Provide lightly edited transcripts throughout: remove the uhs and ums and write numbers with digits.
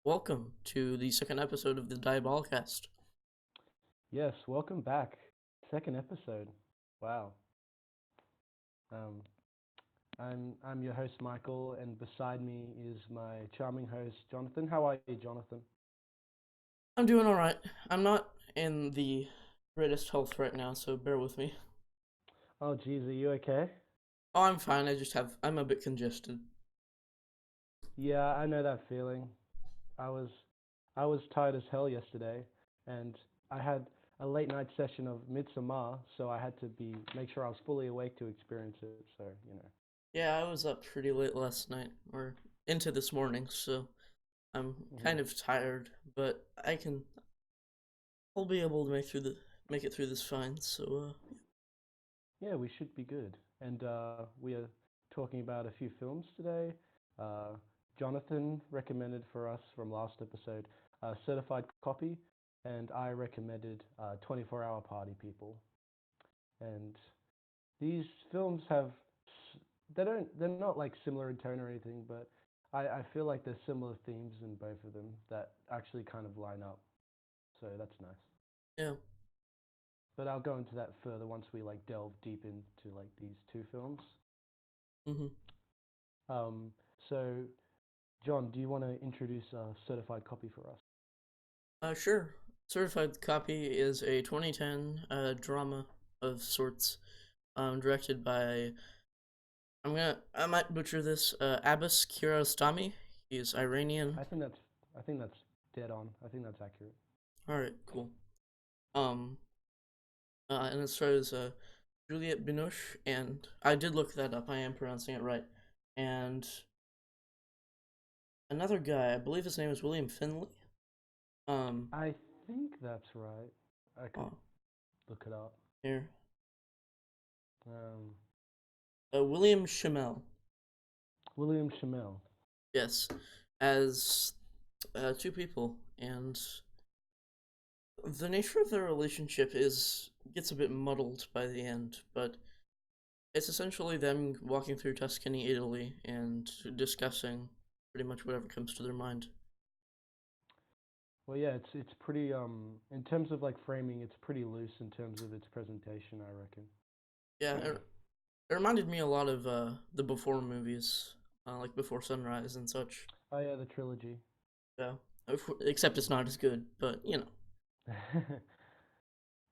welcome to the second episode of the Diabolicast. Yes, welcome back. Second episode. Wow. Um, I'm your host Michael, and beside me is my charming host Jonathan. How are you, Jonathan? I'm doing alright. I'm not in the greatest health right now, so bear with me. Oh, geez, are you okay? Oh, I'm fine. I'm a bit congested. Yeah, I know that feeling. I was I was tired as hell yesterday, and I had a late night session of Midsommar, so I had to be make sure I was fully awake to experience it. So. Yeah, I was up pretty late last night, or into this morning, so I'm kind Mhm. of tired, but I'll be able to make it through this fine, so Yeah, we should be good. And we are talking about a few films today. Uh, Jonathan recommended for us from last episode Certified Copy, and I recommended 24-Hour Party People. And these films they're not like similar in tone or anything, but I feel like there's similar themes in both of them that actually kind of line up. So that's nice. yeah. But I'll go into that further once we like delve deep into like these two films. hmm Um, so, John, do you want to introduce a certified copy for us? Sure. Certified Copy is a 2010 drama of sorts, directed by I might butcher this. Abbas Kiarostami. He's Iranian. I think that's I think that's dead on. I think that's accurate. All right, cool. Um, and it stars Juliette Binoche, and I did look that up. I am pronouncing it right. And another guy, I believe his name is William Finley. Um, I think that's right. I could oh, look it up. here, Um, William Schimmel. William Shamel. Yes, as two people, and the nature of their relationship is gets a bit muddled by the end, but it's essentially them walking through Tuscany, Italy, and discussing pretty much whatever comes to their mind. Well, yeah, it's pretty in terms of like framing, it's pretty loose in terms of its presentation, I reckon. Yeah, it reminded me a lot of the Before movies, like Before Sunrise and such. Oh yeah, the trilogy. Yeah, except it's not as good, but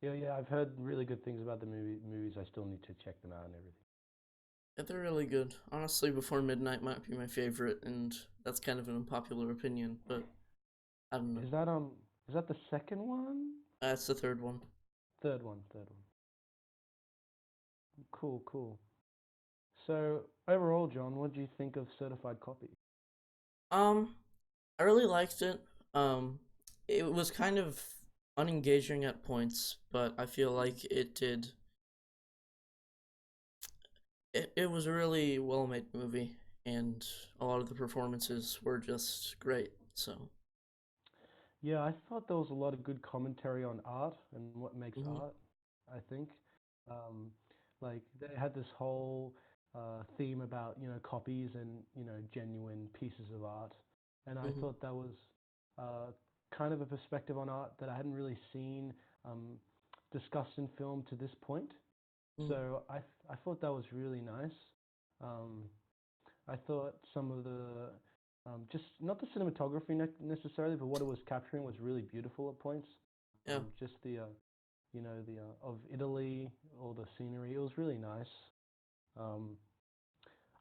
Yeah, yeah, I've heard really good things about the movies. I still need to check them out and everything. yeah, they're really good. Honestly, Before Midnight might be my favorite, and that's kind of an unpopular opinion, but I don't know. Is that the second one? That's the third one. Third one. Cool, cool. So overall, John, what do you think of Certified Copy? Um, I really liked it. Um, it was kind of unengaging at points, but I feel like it was a really well made movie, and a lot of the performances were just great. So, Yeah, I thought there was a lot of good commentary on art and what makes hmm art, I think. Um, like they had this whole theme about, copies and, genuine pieces of art. And I hmm thought that was uh, kind of a perspective on art that I hadn't really seen um, discussed in film to this point. hmm So I thought that was really nice. Um, I thought some of the just not the cinematography necessarily, but what it was capturing was really beautiful at points. yeah, Just the of Italy, all the scenery. It was really nice. Um,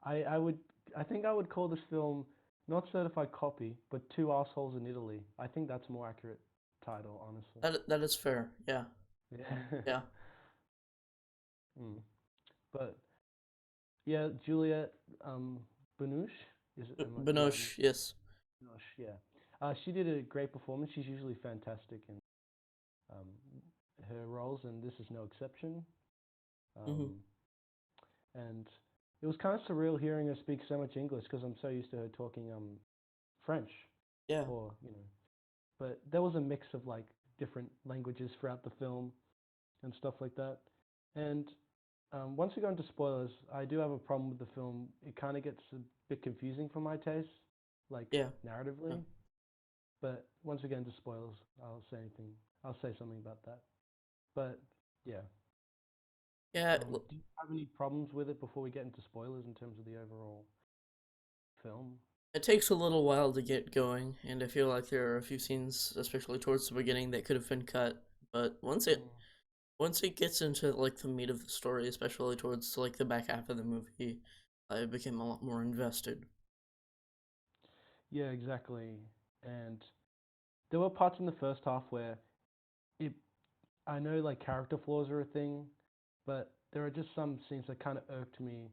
I would I think I would call this film not certified copy, but Two Assholes in Italy. I think that's a more accurate title, honestly. that is fair. Yeah, Yeah. yeah. Mm. But yeah, Juliette Binoche is it? Did I Binoche, yes. Gosh, yeah. She did a great performance. She's usually fantastic in um, her roles, and this is no exception. hmm Um, and it was kind of surreal hearing her speak so much English because I'm so used to her talking French, Yeah. or But there was a mix of like different languages throughout the film and stuff like that. And once we go into spoilers, I do have a problem with the film. It kind of gets a bit confusing for my taste, like Yeah. Yeah. narratively. But once we get into spoilers, I'll say something about that. But yeah, Yeah, do you have any problems with it before we get into spoilers in terms of the overall film? it takes a little while to get going, and I feel like there are a few scenes, especially towards the beginning, that could have been cut. But Mm. once it gets into like the meat of the story, especially towards like the back half of the movie, I became a lot more invested. Yeah, exactly. And there were parts in the first half where it, I know like character flaws are a thing, but there are just some scenes that kind of irked me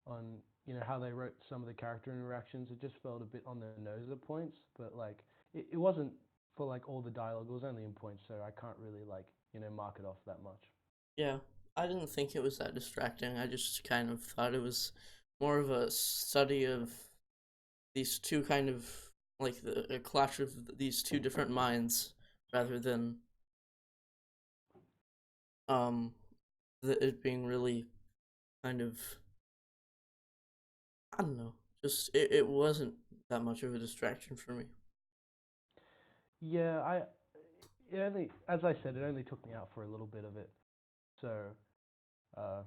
on, how they wrote some of the character interactions. It just felt a bit on the nose at points, but like it wasn't for like all the dialogue. It was only in points, so I can't really like, mark it off that much. Yeah, I didn't think it was that distracting. I just kind of thought it was more of a study of these two kind of like a clash of these two different minds rather than um it being really kind of, I don't know, just it wasn't that much of a distraction for me. Yeah, it only, as I said, it only took me out for a little bit of it. So, uh,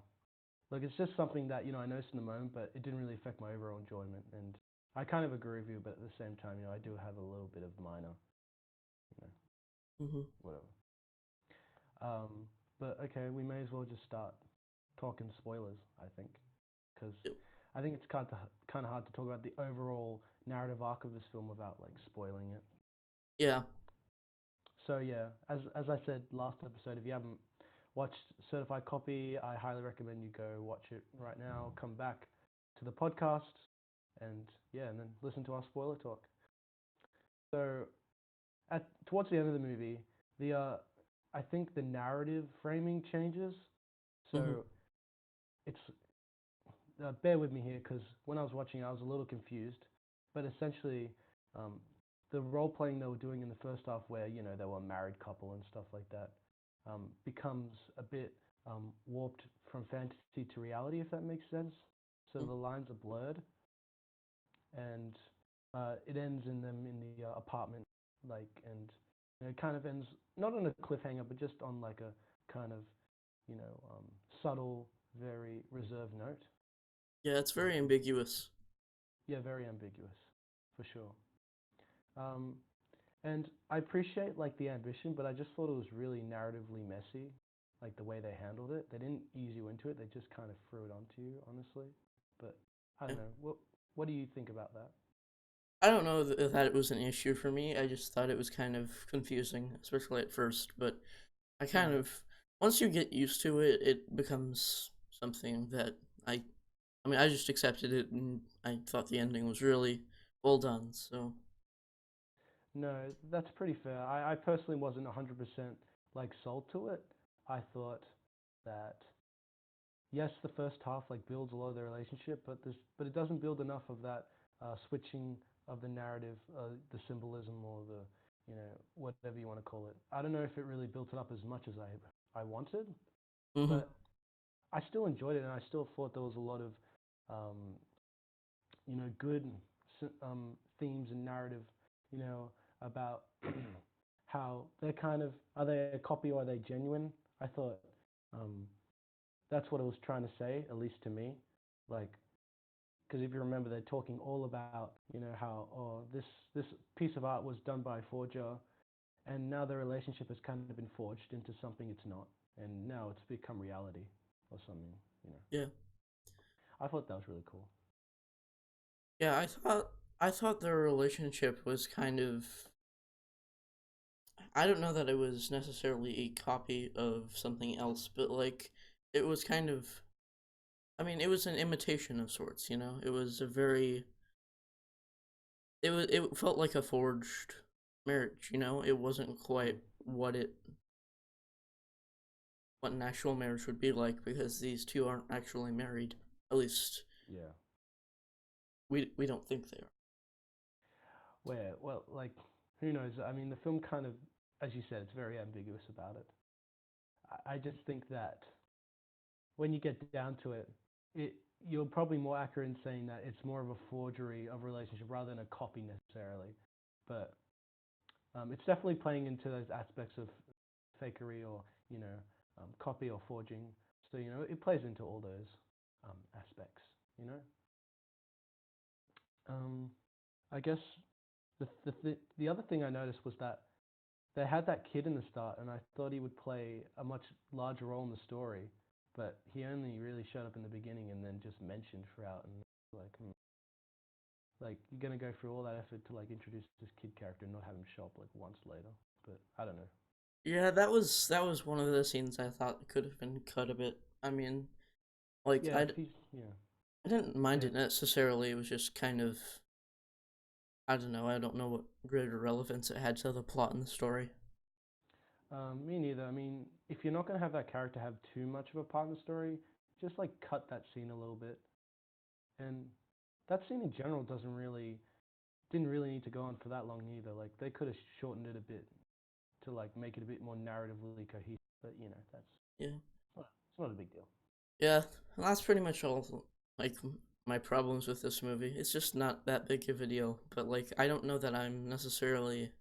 like it's just something that I noticed in the moment, but it didn't really affect my overall enjoyment. And I kind of agree with you, but at the same time, I do have a little bit of minor, you know, Hmm. whatever. But okay, we may as well just start talking spoilers, I think, because I think it's kind of hard to talk about the overall narrative arc of this film without like spoiling it. Yeah, So yeah, as I said last episode, if you haven't watched Certified Copy, I highly recommend you go watch it right now. Come back to the podcast, and yeah, and then listen to our spoiler talk. So at towards the end of the movie, the I think the narrative framing changes. hmm, So it's bear with me here because when I was watching, I was a little confused. But essentially, um, the role playing they were doing in the first half, where they were a married couple and stuff like that, becomes a bit warped from fantasy to reality, if that makes sense. So the lines are blurred, and it ends in them in the apartment, like, and it kind of ends not on a cliffhanger, but just on like a kind of subtle, very reserved note. yeah, it's very Um, ambiguous. yeah, very ambiguous, for sure. Um, and I appreciate like the ambition, but I just thought it was really narratively messy, like the way they handled it. They didn't ease you into it; they just kind of threw it onto you, honestly. But I Yeah. don't know. What do you think about that? I don't know that it was an issue for me. I just thought it was kind of confusing, especially at first. But I kind Mm. of, once you get used to it, it becomes something that I mean, I just accepted it, and I thought the ending was really well done. So No, that's pretty fair. I personally wasn't 100% like sold to it. I thought that yes, the first half like builds a lot of the relationship, but it doesn't build enough of that switching of the narrative, the symbolism or the whatever you want to call it. I don't know if it really built it up as much as I wanted, hmm, but I still enjoyed it and I still thought there was a lot of um, good themes and narrative, you know, about how they're kind of are they a copy or are they genuine? I thought um, that's what it was trying to say, at least to me. Like, because if you remember, they're talking all about, how this piece of art was done by a forger, and now the relationship has kind of been forged into something it's not, and now it's become reality or something. You know, yeah, I thought that was really cool. yeah. I thought their relationship was kind of. I don't know that it was necessarily a copy of something else, but like it was kind of. I mean, it was an imitation of sorts. You know, it was a very. It felt like a forged marriage. You know, it wasn't Mm. quite what an actual marriage would be like because these two aren't actually married. At least Yeah. we don't think they are. Where, well, like, who knows? I mean, the film kind of, as you said, it's very ambiguous about it. I just think that when you get down to it, it you're probably more accurate in saying that it's more of a forgery of a relationship rather than a copy necessarily. But It's definitely playing into those aspects of fakery or you know copy or forging. So it plays into all those aspects. You know, um, I guess the other thing I noticed was that they had that kid in the start, and I thought he would play a much larger role in the story, but he only really showed up in the beginning and then just mentioned throughout, and like, like you're gonna go through all that effort to like introduce this kid character and not have him show up like once later. But I don't know. Yeah, that was one of the scenes I thought could have been cut a bit. I mean, like Yeah, if he's yeah, I didn't mind yeah. it necessarily. It was just kind of, I don't know. I don't know what greater relevance it had to the plot and the story. Me neither. I mean, if you're not gonna have that character have too much of a part in the story, just like cut that scene a little bit. And that scene in general doesn't really didn't really need to go on for that long either. Like they could have shortened it a bit to like make it a bit more narratively cohesive. But that's Yeah, it's not a big deal. yeah. That's pretty much all. Like my problems with this movie. It's just not that big of a deal. But like, I don't know that I'm necessarily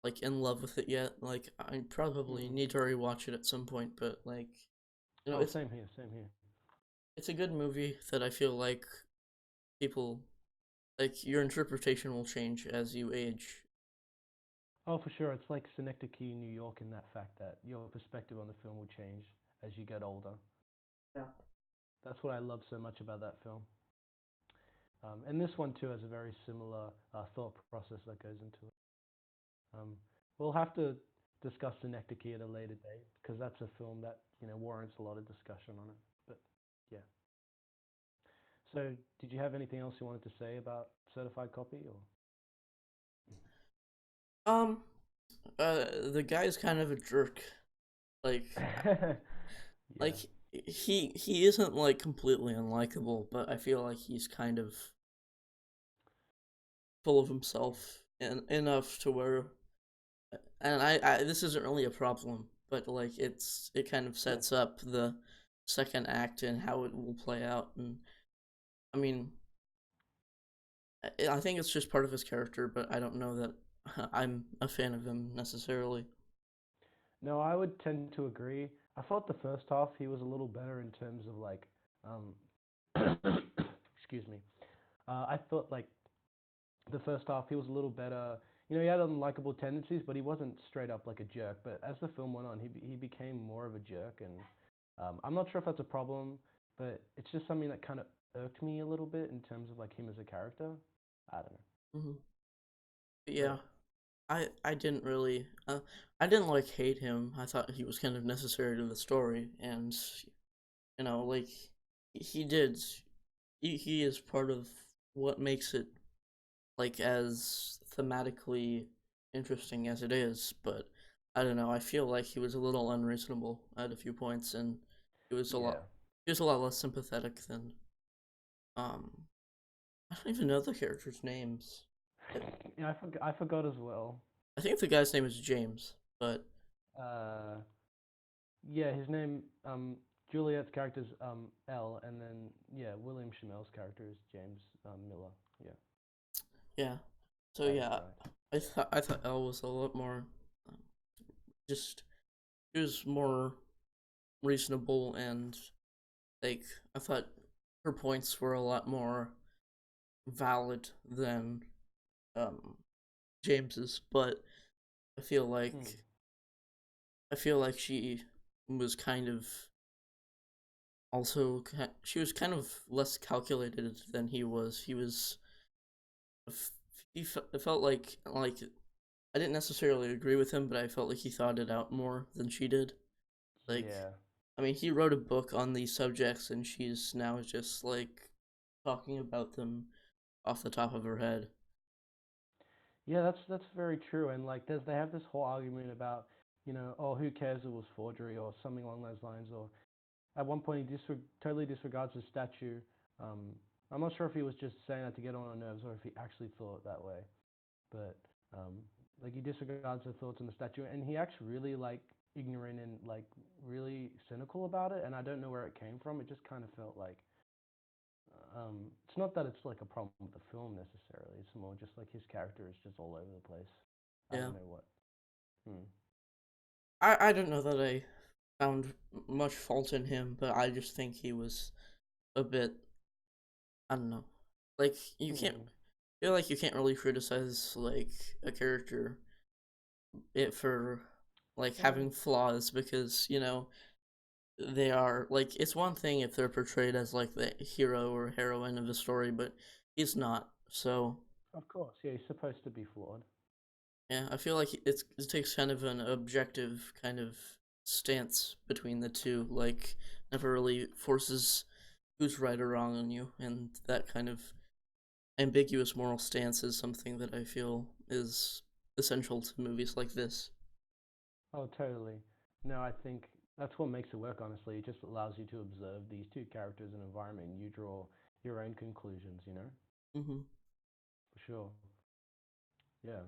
like in love with it yet. Like, I probably Mm. need to rewatch it at some point. But like, Oh, it's same here, same here. it's a good movie that I feel like people like your interpretation will change as you age. Oh, for sure. It's like Synecdoche, New York, in that fact that your perspective on the film will change as you get older. Yeah. That's what I love so much about that film. And this one too has a very similar thought process that goes into it. Um, we'll have to discuss Synecdoche at a later date because that's a film that warrants a lot of discussion on it. But yeah. So, did you have anything else you wanted to say about Certified Copy or? Um, the guy's kind of a jerk. Like, Yeah, like he isn't like completely unlikable, but I feel like he's kind of full of himself and enough to where, and I this isn't really a problem, but like it kind of yeah, sets up the second act and how it will play out, and I mean, I think it's just part of his character, but I don't know that I'm a fan of him necessarily. no, I would tend to agree. I thought the first half he was a little better in terms of like, excuse me. I thought like the first half he was a little better. He had unlikable tendencies, but he wasn't straight up like a jerk. But as the film went on, he became more of a jerk, and I'm not sure if that's a problem, but it's just something that kind of irked me a little bit in terms of like him as a character. I don't know, Hmm. but Yeah, I didn't really I didn't like hate him. I thought he was kind of necessary to the story, and like he did he is part of what makes it like as thematically interesting as it is, but I don't know, I feel like he was a little unreasonable at a few points, and he was a lot yeah. he was a lot less sympathetic than um I don't even know the characters' names. I, Yeah, I forgot as well. I think the guy's name is James, but Uh, yeah, his name Juliet's character is L, and then yeah, William Chamel's character is James Miller. Yeah, yeah. So that is yeah, right. I thought Elle was a lot more um, just he was more reasonable, and like I thought her points were a lot more valid than um James's, but I feel Hmm. like I feel like she was kind of also she was kind of less calculated than he was. He was it felt like I didn't necessarily agree with him, but I felt like he thought it out more than she did. Like, Yeah. I mean, he wrote a book on these subjects, and she's now just like talking about them off the top of her head. Yeah, that's very true. And like, they have this whole argument about, oh, who cares if it was forgery or something along those lines. Or at one point, he totally disregards the statue. Um, I'm not sure if he was just saying that to get on her nerves or if he actually thought that way. But like, he disregards the thoughts on the statue, and he acts really like ignorant and like really cynical about it. And I don't know where it came from. It just kind of felt like it's not that it's like a problem with the film necessarily. It's more just like his character is just all over the place. I Yeah. don't know what. Hmm. I don't know that I found much fault in him, but I just think he was a bit, I don't know. Like you can't Hmm. feel like you can't really criticize like a character it for like Well, having flaws because, they are like it's one thing if they're portrayed as like the hero or heroine of the story, but he's not. So, of course, yeah, he's supposed to be flawed. yeah, I feel like it takes kind of an objective kind of stance between the two, like never really forces who's right or wrong on you, and that kind of ambiguous moral stance is something that I feel is essential to movies like this. Oh, totally. No, I think that's what makes it work, honestly. It just allows you to observe these two characters and environment, and you draw your own conclusions, you know? Mm-hmm. For sure. Yeah.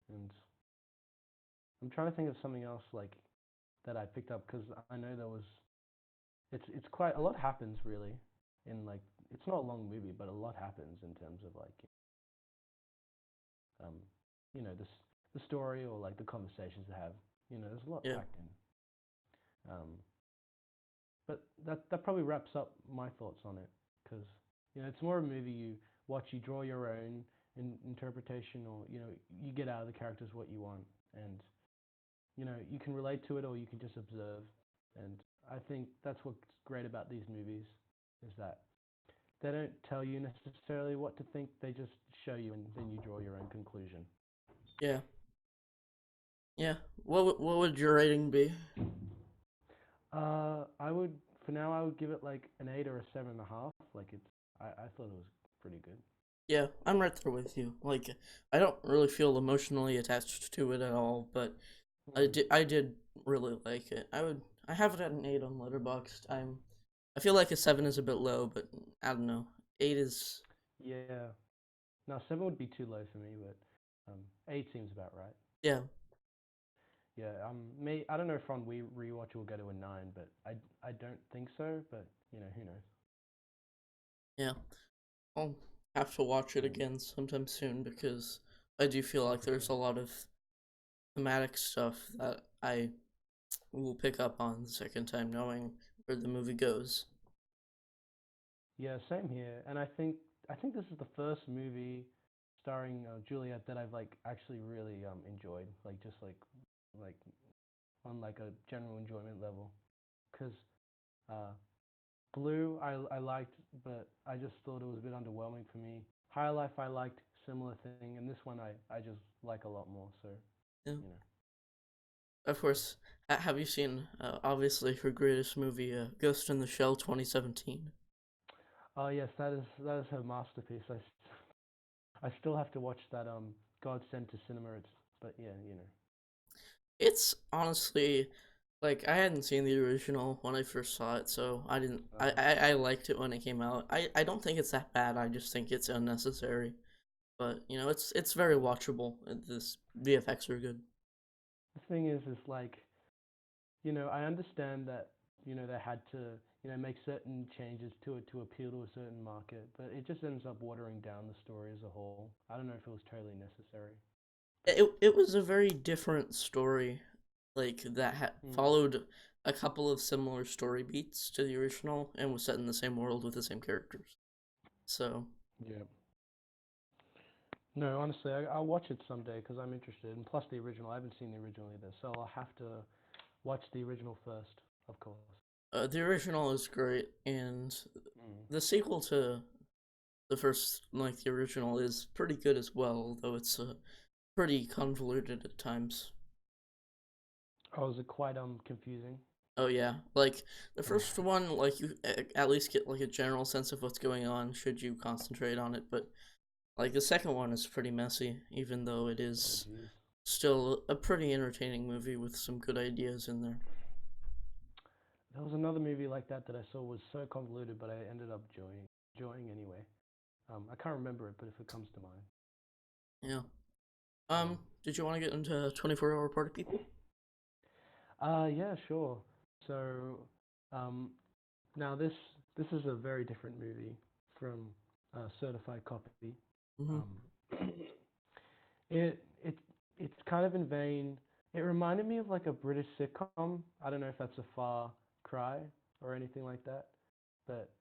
And I'm trying to think of something else like that I picked up because I know there was it's quite a lot happens really in like it's not a long movie, but a lot happens in terms of like um you know the story or like the conversations they have. You know, there's a lot Yeah. packed in. But that probably wraps up my thoughts on it because you know it's more a movie you watch, you draw your own interpretation, or you know you get out of the characters what you want, and you know you can relate to it or you can just observe. And I think that's what's great about these movies is that they don't tell you necessarily what to think; they just show you, and then you draw your own conclusion. Yeah. Yeah. What would your rating be? I would for now I would give it like an 8 or a 7.5. Like it's I thought it was pretty good. Yeah, I'm right there with you. Like, I don't really feel emotionally attached to it at all, but Hmm. I did really like it. I have it at an 8 on Letterboxd. I feel like a 7 is a bit low, but I don't know. 8 is Yeah. Now 7 would be too low for me, but 8 seems about right. yeah, Yeah. Me. I don't know if on we rewatch we'll go to a 9, but I don't think so. But you know who knows. yeah. I'll have to watch it Mm. again sometime soon because I do feel Oh, like for there's sure. a lot of thematic stuff that I will pick up on the second time knowing where the movie goes. Yeah. Same here. And I think this is the first movie starring Juliet that I've like actually really enjoyed. Like just like on like a general enjoyment level. Because uh, Blue I liked, but I just thought it was a bit underwhelming for me. High Life I liked, similar thing, and this one I just like a lot more. So Yeah. you know. Of course, have you seen obviously her greatest movie, Ghost in the Shell 2017? Oh yes, that is her masterpiece. I still have to watch that God Sent to Cinema. It's but yeah, you know. It's honestly like I hadn't seen the original when I first saw it, so I didn't. Uh, I liked it when it came out. I don't think it's that bad. I just think it's unnecessary. But it's very watchable. This VFX are good. the thing is like you know I understand that you know they had to you know make certain changes to it to appeal to a certain market, but it just ends up watering down the story as a whole. I don't know if it was totally necessary, but It was a very different story, like that mm, followed a couple of similar story beats to the original and was set in the same world with the same characters. So yeah. No, honestly, I'll watch it someday because I'm interested. And plus the original, I haven't seen the original either, so I'll have to watch the original first, of course. the original is great, and Mm. the sequel to the first, like the original, is pretty good as well, though it's pretty convoluted at times. Oh, is it quite confusing? Oh yeah, like the first one, like you at least get like a general sense of what's going on should you concentrate on it, but like the second one is pretty messy, even though it Oh, is jeez. still a pretty entertaining movie with some good ideas in there. There was another movie like that that I saw was so convoluted, but I ended up enjoying anyway. I can't remember it, but if it comes to mind. Yeah. Mm. Did you want to get into 24-hour party people? Yeah, sure. So, um, now this is a very different movie from Certified Copy. Mm-hmm. Um, it it's kind of in vain. It reminded me of like a British sitcom. I don't know if that's a far cry or anything like that, but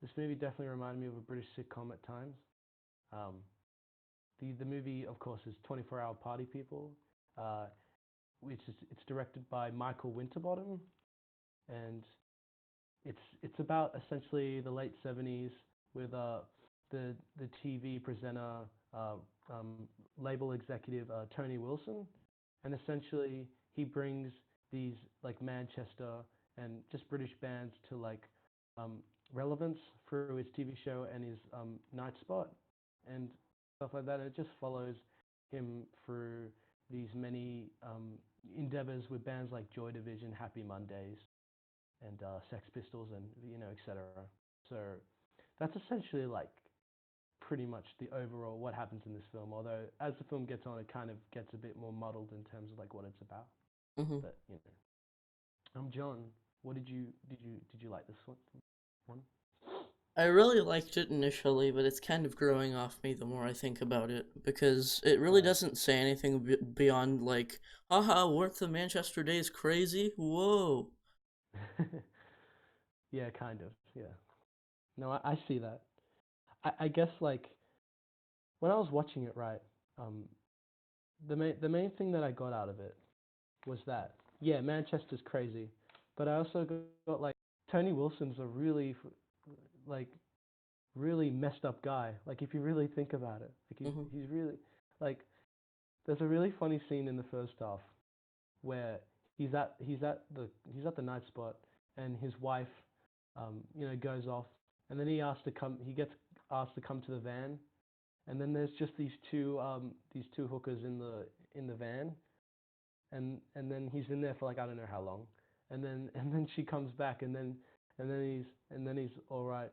this movie definitely reminded me of a British sitcom at times. Um, the movie, of course, is 24 Hour Party People, uh, which is it's directed by Michael Winterbottom, and it's about essentially the late 70s with the TV presenter, uh, um, label executive Tony Wilson, and essentially he brings these like Manchester and just British bands to like um, relevance through his TV show and his night spot and stuff like that. And it just follows him through these many endeavors with bands like Joy Division, Happy Mondays, and Sex Pistols, and etc. So that's essentially like pretty much the overall what happens in this film. Although as the film gets on, it kind of gets a bit more muddled in terms of like what it's about. Hmm. But John, what did you like this one? I really liked it initially, but it's kind of growing off me the more I think about it because it really Right. doesn't say anything beyond like, haha, weren't the Manchester days crazy? Whoa. Yeah, kind of. Yeah. No, I see that. I guess like when I was watching it, right, um, the main thing that I got out of it was that yeah, Manchester's crazy, but I also got like Tony Wilson's a really like really messed up guy. Like if you really think about it, like Hmm. he's really like there's a really funny scene in the first half where he's at the night spot and his wife goes off and then he gets asked to come to the van and then there's just these two hookers in the van and then he's in there for like I don't know how long, and then she comes back, and then he's all right.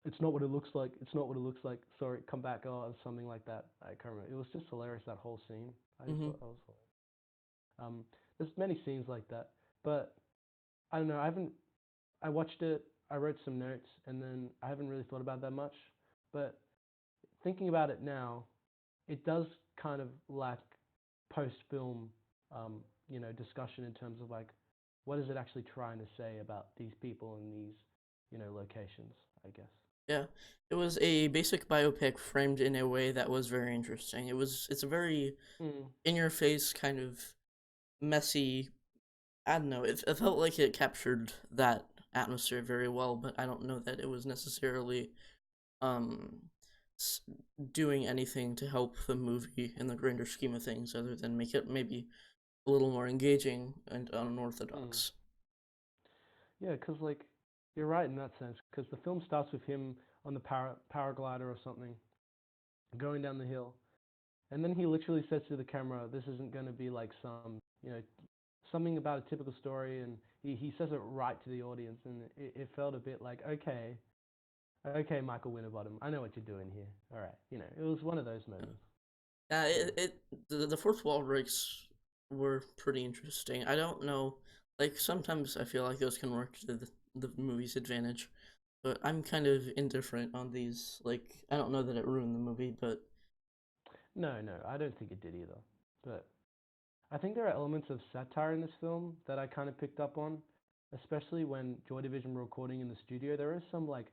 It's not what it looks like. It's not what it looks like. Sorry, come back. Or something like that. I can't remember. It was just hilarious that whole scene. I just Hmm. thought that was hilarious. There's many scenes like that, but I don't know. I watched it. I wrote some notes, and then I haven't really thought about that much. But thinking about it now, it does kind of lack post film, discussion in terms of like what is it actually trying to say about these people and these, locations. I guess. Yeah, it was a basic biopic framed in a way that was very interesting. It's a very Mm, in your face kind of messy. I don't know. It felt like it captured that atmosphere very well, but I don't know that it was necessarily um s- doing anything to help the movie in the grander scheme of things, other than make it maybe a little more engaging and mm. unorthodox. Yeah, because like you're right in that sense. Because the film starts with him on the paraglider or something, going down the hill, and then he literally says to the camera, "This isn't going to be like something about a typical story," and he says it right to the audience, and it felt a bit like, okay, Michael Winterbottom, I know what you're doing here. All right, it was one of those Yeah. moments. It, Um, it the fourth wall breaks were pretty interesting. I don't know, like sometimes I feel like those can work to the movie's advantage, but I'm kind of indifferent on these. Like I don't know that it ruined the movie, but no, no, I don't think it did either. But I think there are elements of satire in this film that I kind of picked up on, especially when Joy Division were recording in the studio. There is some like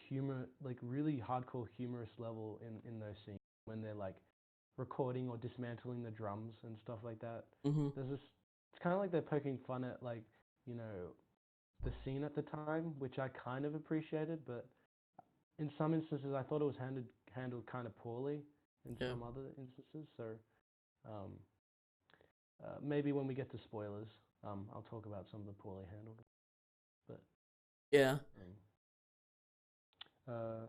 humor, like really hardcore humorous level in those scenes when they're like recording or dismantling the drums and stuff like that. mm-hmm. There's this. It's kind of like they're poking fun at like you know the scene at the time, which I kind of appreciated, but in some instances I thought it was handled kind of poorly. In Yeah, some other instances, so um, maybe when we get to spoilers, I'll talk about some of the poorly handled. But yeah. um,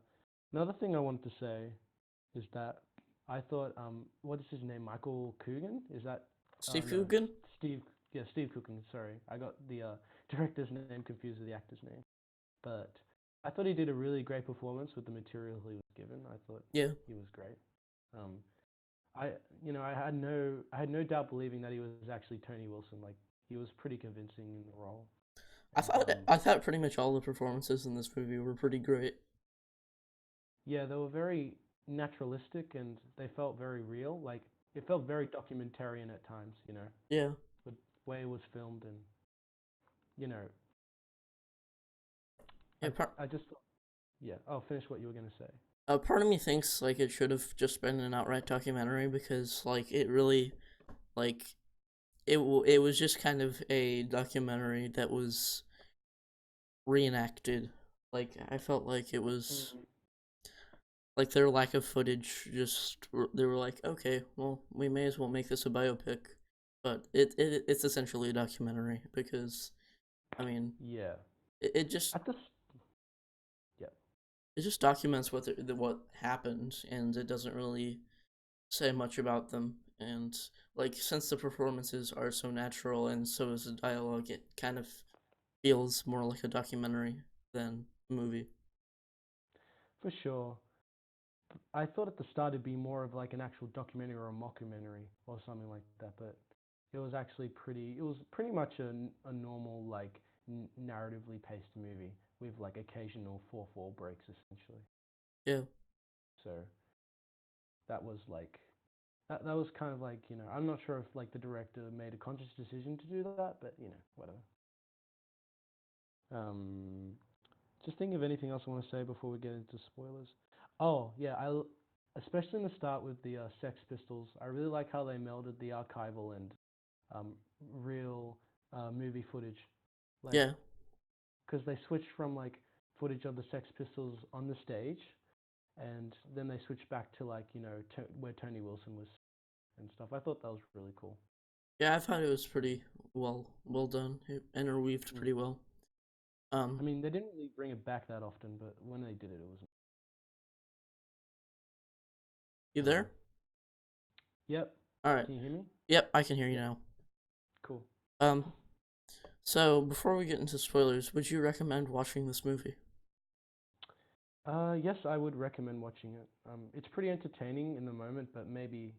another thing I wanted to say is that I thought, what is his name? Michael Coogan? Is that? Steve No, Coogan. Steve. Yeah, Steve Coogan. Sorry, I got the director's name confused with the actor's name. But I thought he did a really great performance with the material he was given. I thought Yeah, he was great. Um, I, I had no doubt believing that he was actually Tony Wilson. Like he was pretty convincing in the role. And I thought pretty much all the performances in this movie were pretty great. yeah, they were very. naturalistic and they felt very real. Like it felt very documentarian at times, Yeah. the way it was filmed and you know, Yeah. I just yeah. I'll finish what you were gonna say. Part of me thinks like it should have just been an outright documentary because like it really like it was just kind of a documentary that was reenacted. Like I felt like it was Mm. like their lack of footage just they were like, okay, well we may as well make this a biopic, but it's essentially a documentary because I mean Yeah. it just At this. Yeah. it just documents what happened and it doesn't really say much about them and like since the performances are so natural and so is the dialogue it kind of feels more like a documentary than a movie. For sure. I thought at the start it'd be more of like an actual documentary or a mockumentary or something like that, but it was actually pretty. It was pretty much a normal like narratively paced movie with like occasional 4/4 breaks essentially. Yeah. So that was like that was kind of like I'm not sure if like the director made a conscious decision to do that, but whatever. Um, just think of anything else I want to say before we get into spoilers. Oh yeah, especially in the start with the Sex Pistols, I really like how they melded the archival and um, real movie footage, like Yeah. because they switched from like footage of the Sex Pistols on the stage, and then they switched back to like where Tony Wilson was and stuff. I thought that was really cool. Yeah, I thought it was pretty well done. It interweaved Mm. pretty well. I Um mean, they didn't really bring it back that often, but when they did it, it was. you Um, there? yep. All right. Can you hear me? Yep, I can hear you Yep. now. Cool. Um so before we get into spoilers, would you recommend watching this movie? Yes, I would recommend watching it. It's pretty entertaining in the moment, but maybe,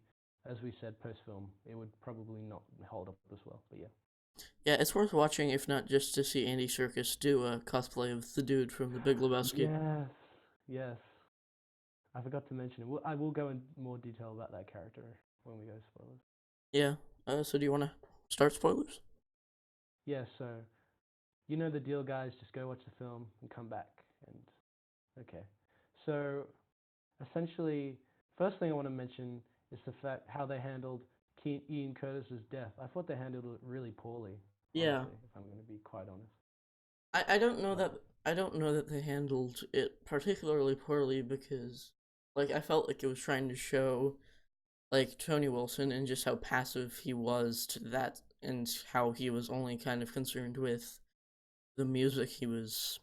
as we said, post film, it would probably not hold up as well. But yeah. Yeah, it's worth watching if not just to see Andy Serkis do a cosplay of the dude from The Big Lebowski. Yes. Yes. I forgot to mention it. I will go in more detail about that character when we go spoilers. Yeah. So do you want to start spoilers? Yeah. So you know the deal, guys. Just go watch the film and come back. And okay. So essentially, first thing I want to mention is the fact how they handled Ian Curtis's death. I thought they handled it really poorly, Yeah. honestly, if I'm going to be quite honest. I don't know Like, that I don't know that they handled it particularly poorly because like I felt like it was trying to show like Tony Wilson and just how passive he was to that and how he was only kind of concerned with the music he was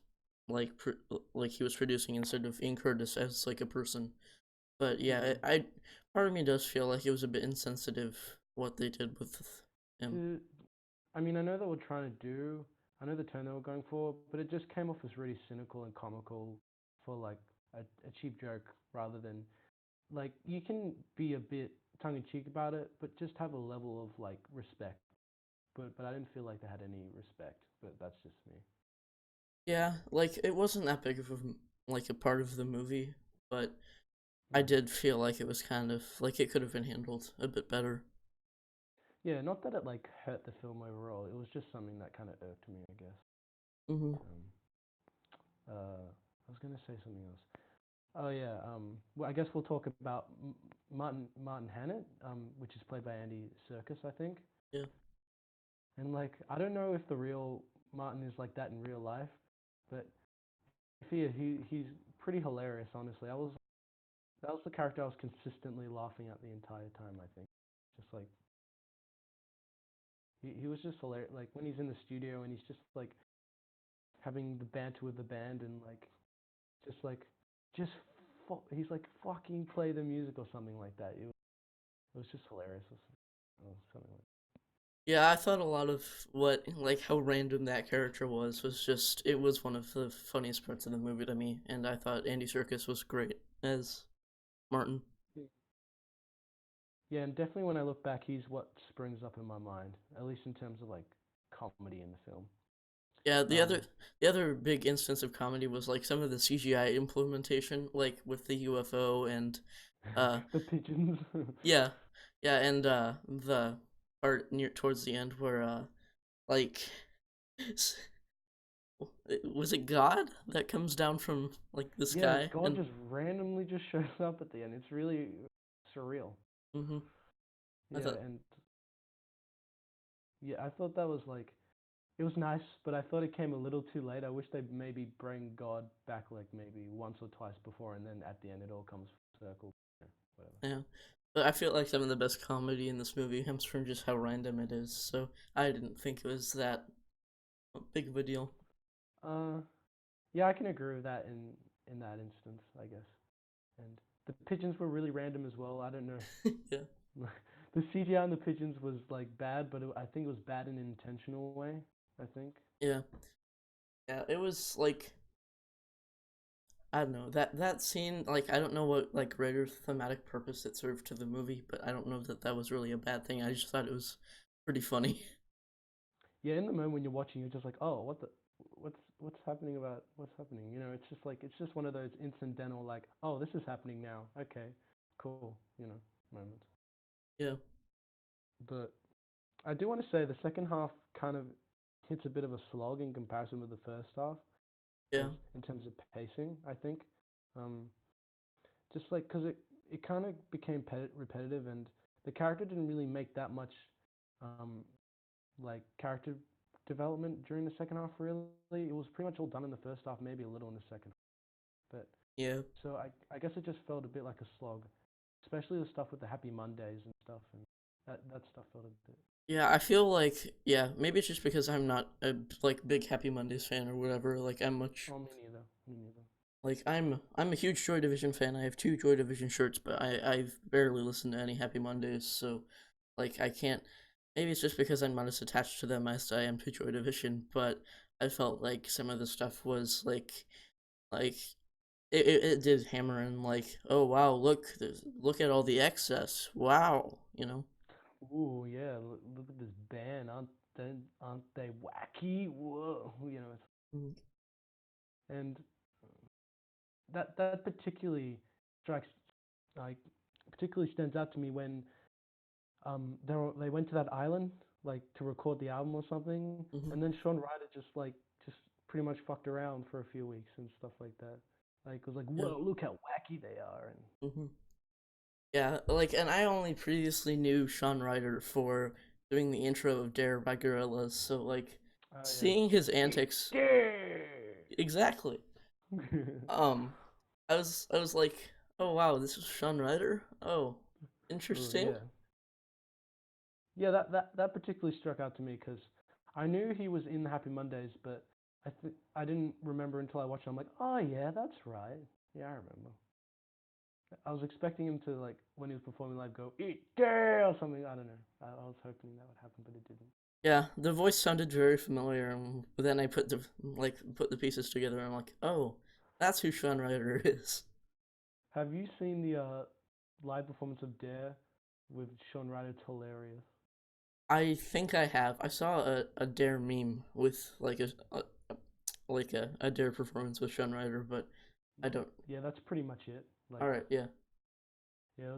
like he was producing instead of Ian Curtis as like a person. But yeah, mm, I part of me does feel like it was a bit insensitive what they did with him. to, I mean, I know they were trying to do, I know the tone they were going for, but it just came off as really cynical and comical for like a cheap joke rather than like you can be a bit tongue in cheek about it, but just have a level of like respect. But I didn't feel like they had any respect. But that's just me. Yeah, like it wasn't that big of like a part of the movie, but I Mm. did feel like it was kind of like it could have been handled a bit better. Yeah, not that it like hurt the film overall. It was just something that kind of irked me, I guess. Hmm. Um, I was gonna say something else. Oh yeah. Well, I guess we'll talk about Martin Hannett, which is played by Andy Serkis, I think. Yeah. And like, I don't know if the real Martin is like that in real life, but if he's pretty hilarious. Honestly, I was that was the character I was consistently laughing at the entire time. I think, just like he was just hilarious. Like when he's in the studio and he's just like having the banter with the band and like just like just he's like fucking play the music or something like that. It was just hilarious or something like. Yeah, I thought a lot of what like how random that character was just it was one of the funniest parts of the movie to me, and I thought Andy Serkis was great as Martin. Yeah, yeah, and definitely when I look back, he's what springs up in my mind, at least in terms of like comedy in the film. Yeah, Um, the other big instance of comedy was like some of the CGI implementation, like with the UFO and uh the pigeons. yeah, yeah, and the part near towards the end where like was it God that comes down from like the Yeah, sky God and just randomly just shows up at the end. It's really surreal. mm-hmm. I Yeah, thought and yeah, I thought that was like it was nice, but I thought it came a little too late. I wish they'd maybe bring God back like maybe once or twice before, and then at the end it all comes full circle. Yeah, whatever. yeah. But I feel like some of the best comedy in this movie comes from just how random it is. So I didn't think it was that big of a deal. Uh, yeah, I can agree with that in that instance, I guess. And the pigeons were really random as well. I don't know. Yeah. The CGI on the pigeons was like bad, but I think it was bad in an intentional way. I think. Yeah. Yeah, it was like I don't know that scene. Like I don't know what like greater thematic purpose it served to the movie, but I don't know that that was really a bad thing. I just thought it was pretty funny. Yeah, in the moment when you're watching, you're just like, oh, what's happening about what's happening? You know, it's just like it's just one of those incidental like, oh, this is happening now. Okay, cool. You know, moments. Yeah, But I do want to say the second half kind of hits a bit of a slog in comparison with the first half, yeah, as in terms of pacing. I think, um, just like because it kind of became repetitive, and the character didn't really make that much, um, like character development during the second half. Really, it was pretty much all done in the first half, maybe a little in the second. But yeah, so I guess it just felt a bit like a slog, especially the stuff with the Happy Mondays and stuff, and that stuff felt a bit. yeah. I feel like yeah, maybe it's just because I'm not a like big Happy Mondays fan or whatever. Like I'm much Oh, me neither. Me neither. like I'm a huge Joy Division fan. I have two Joy Division shirts, but I've barely listened to any Happy Mondays, so like I can't. Maybe it's just because I'm not as attached to them as I am to Joy Division, but I felt like some of the stuff was like it did hammer in like, oh wow, look at all the excess, wow, you know. Ooh, yeah. Look at this band. Aren't they wacky? Whoa. You know, Mhm. and that particularly strikes like particularly stands out to me when they went to that island like to record the album or something, Mhm. and then Sean Ryder just pretty much fucked around for a few weeks and stuff like that. Like it was like, Yeah. whoa, look how wacky they are, and Mhm. Yeah, like, and I only previously knew Sean Ryder for doing the intro of Dare by Gorillaz, so like, oh seeing his yeah, antics yeah. exactly. Um, I was like, oh wow, this is Sean Ryder. Oh, Oh interesting. yeah. Yeah, that particularly struck out to me because I knew he was in the Happy Mondays, but I didn't remember until I watched it. I'm like, oh yeah, that's right. Yeah, I remember. I was expecting him to like when he was performing live go eat gay or something. I don't know. I was hoping that would happen, but it didn't. Yeah, the voice sounded very familiar, but then I put the pieces together, and I'm like, oh, that's who Sean Ryder is. Have you seen the live performance of Dare with Sean Ryder? It's hilarious. I think I have. I saw a Dare meme with like a Dare performance with Sean Ryder, but I don't. Yeah, that's pretty much it. All Like, right, yeah. yeah,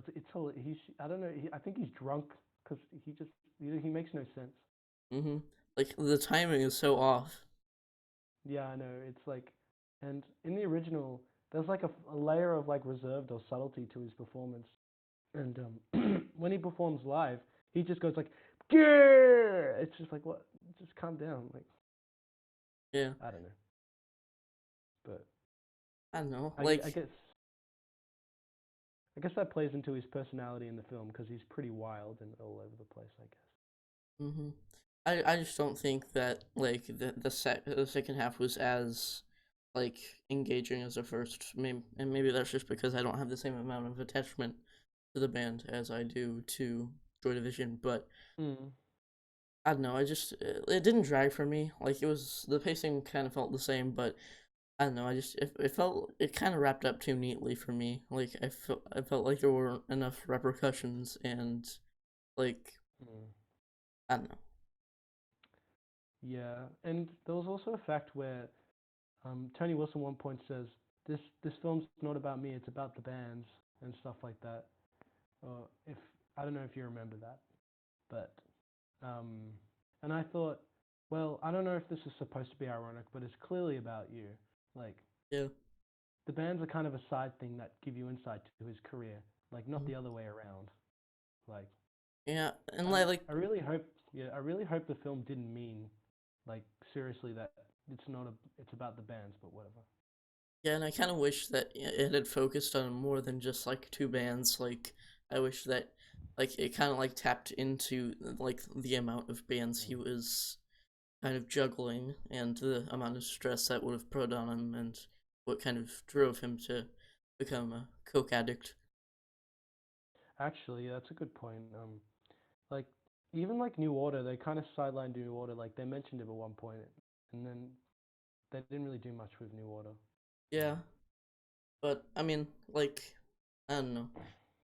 he's I don't know. I think he's drunk because he makes no sense. Mm-hmm. Like the timing is so off. Yeah, I know. It's like, and in the original, there's like a layer of like reserved or subtlety to his performance. And when he performs live, he just goes like, "Yeah!" It's just like, what? Just calm down. Like, Yeah, I don't know. But I don't know. I, gue- I Like, guess I guess that plays into his personality in the film because he's pretty wild and all over the place. I guess. mm-hmm. I just don't think that like the second half was as like engaging as the first. Maybe and maybe that's just because I don't have the same amount of attachment to the band as I do to Joy Division. But Mm. I don't know. I just it didn't drag for me. Like it was the pacing kind of felt the same, but I don't know. I just it felt it kind of wrapped up too neatly for me. Like I felt like there weren't enough repercussions and like Mm. I don't know. Yeah, and there was also a fact where Tony Wilson one point says this film's not about me, it's about the bands and stuff like that. If I don't know if you remember that, but um, and I thought, well, I don't know if this is supposed to be ironic, but it's clearly about you. Like Yeah. the bands are kind of a side thing that give you insight to his career, like not Mhm. the other way around. Like Yeah, and I, like I really hope, yeah, I really hope the film didn't mean, like, seriously that it's not a, it's about the bands, but whatever. yeah, and I kind of wish that it had focused on more than just like two bands. Like I wish that like it kind of like tapped into like the amount of bands he Mm. was kind of juggling and the amount of stress that would have put on him and what kind of drove him to become a coke addict. Actually, yeah, that's a good point. Like even like New Order, they kind of sidelined New Order. Like they mentioned it at one point, and then they didn't really do much with New Order. Yeah, but I mean, like I don't know.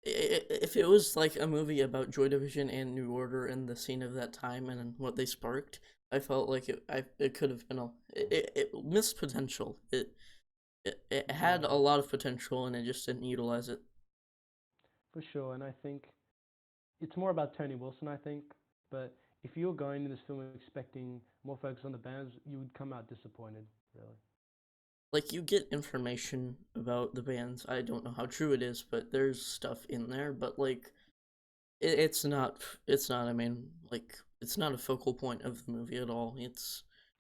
If it was like a movie about Joy Division and New Order and the scene of that time and what they sparked, I felt like it could have been it missed potential. It had a Yeah, lot of potential and it just didn't utilize it. for sure. And I think it's more about Tony Wilson, I think. But if you were going to this film expecting more focus on the bands, you would come out disappointed, really. Like you get information about the bands. I don't know how true it is, but there's stuff in there. But like it's not I mean like it's not a focal point of the movie at all.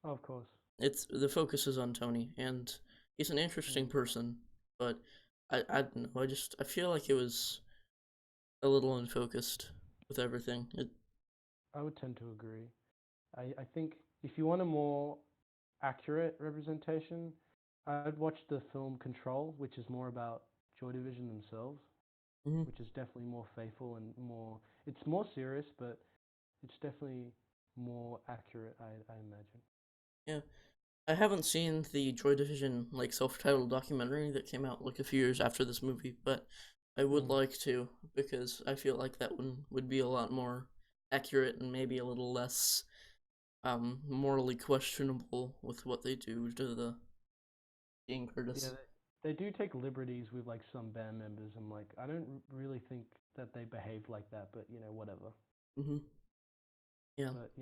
Oh, of course. It's the focus is on Tony, and he's an interesting Mm. person, but I don't know. I feel like it was a little unfocused with everything. I would tend to agree. I think if you want a more accurate representation, I'd watch the film Control, which is more about Joy Division themselves, Mhm. which is definitely more faithful and more. It's more serious, but it's definitely more accurate. I imagine. Yeah, I haven't seen the Joy Division like self-titled documentary that came out like a few years after this movie, but I would Mm. like to because I feel like that one would be a lot more accurate and maybe a little less morally questionable with what they do to the Dean Yeah, Curtis. they do take liberties with like some band members. I'm like, I don't really think that they behave like that, but whatever. Hmm. Yeah. But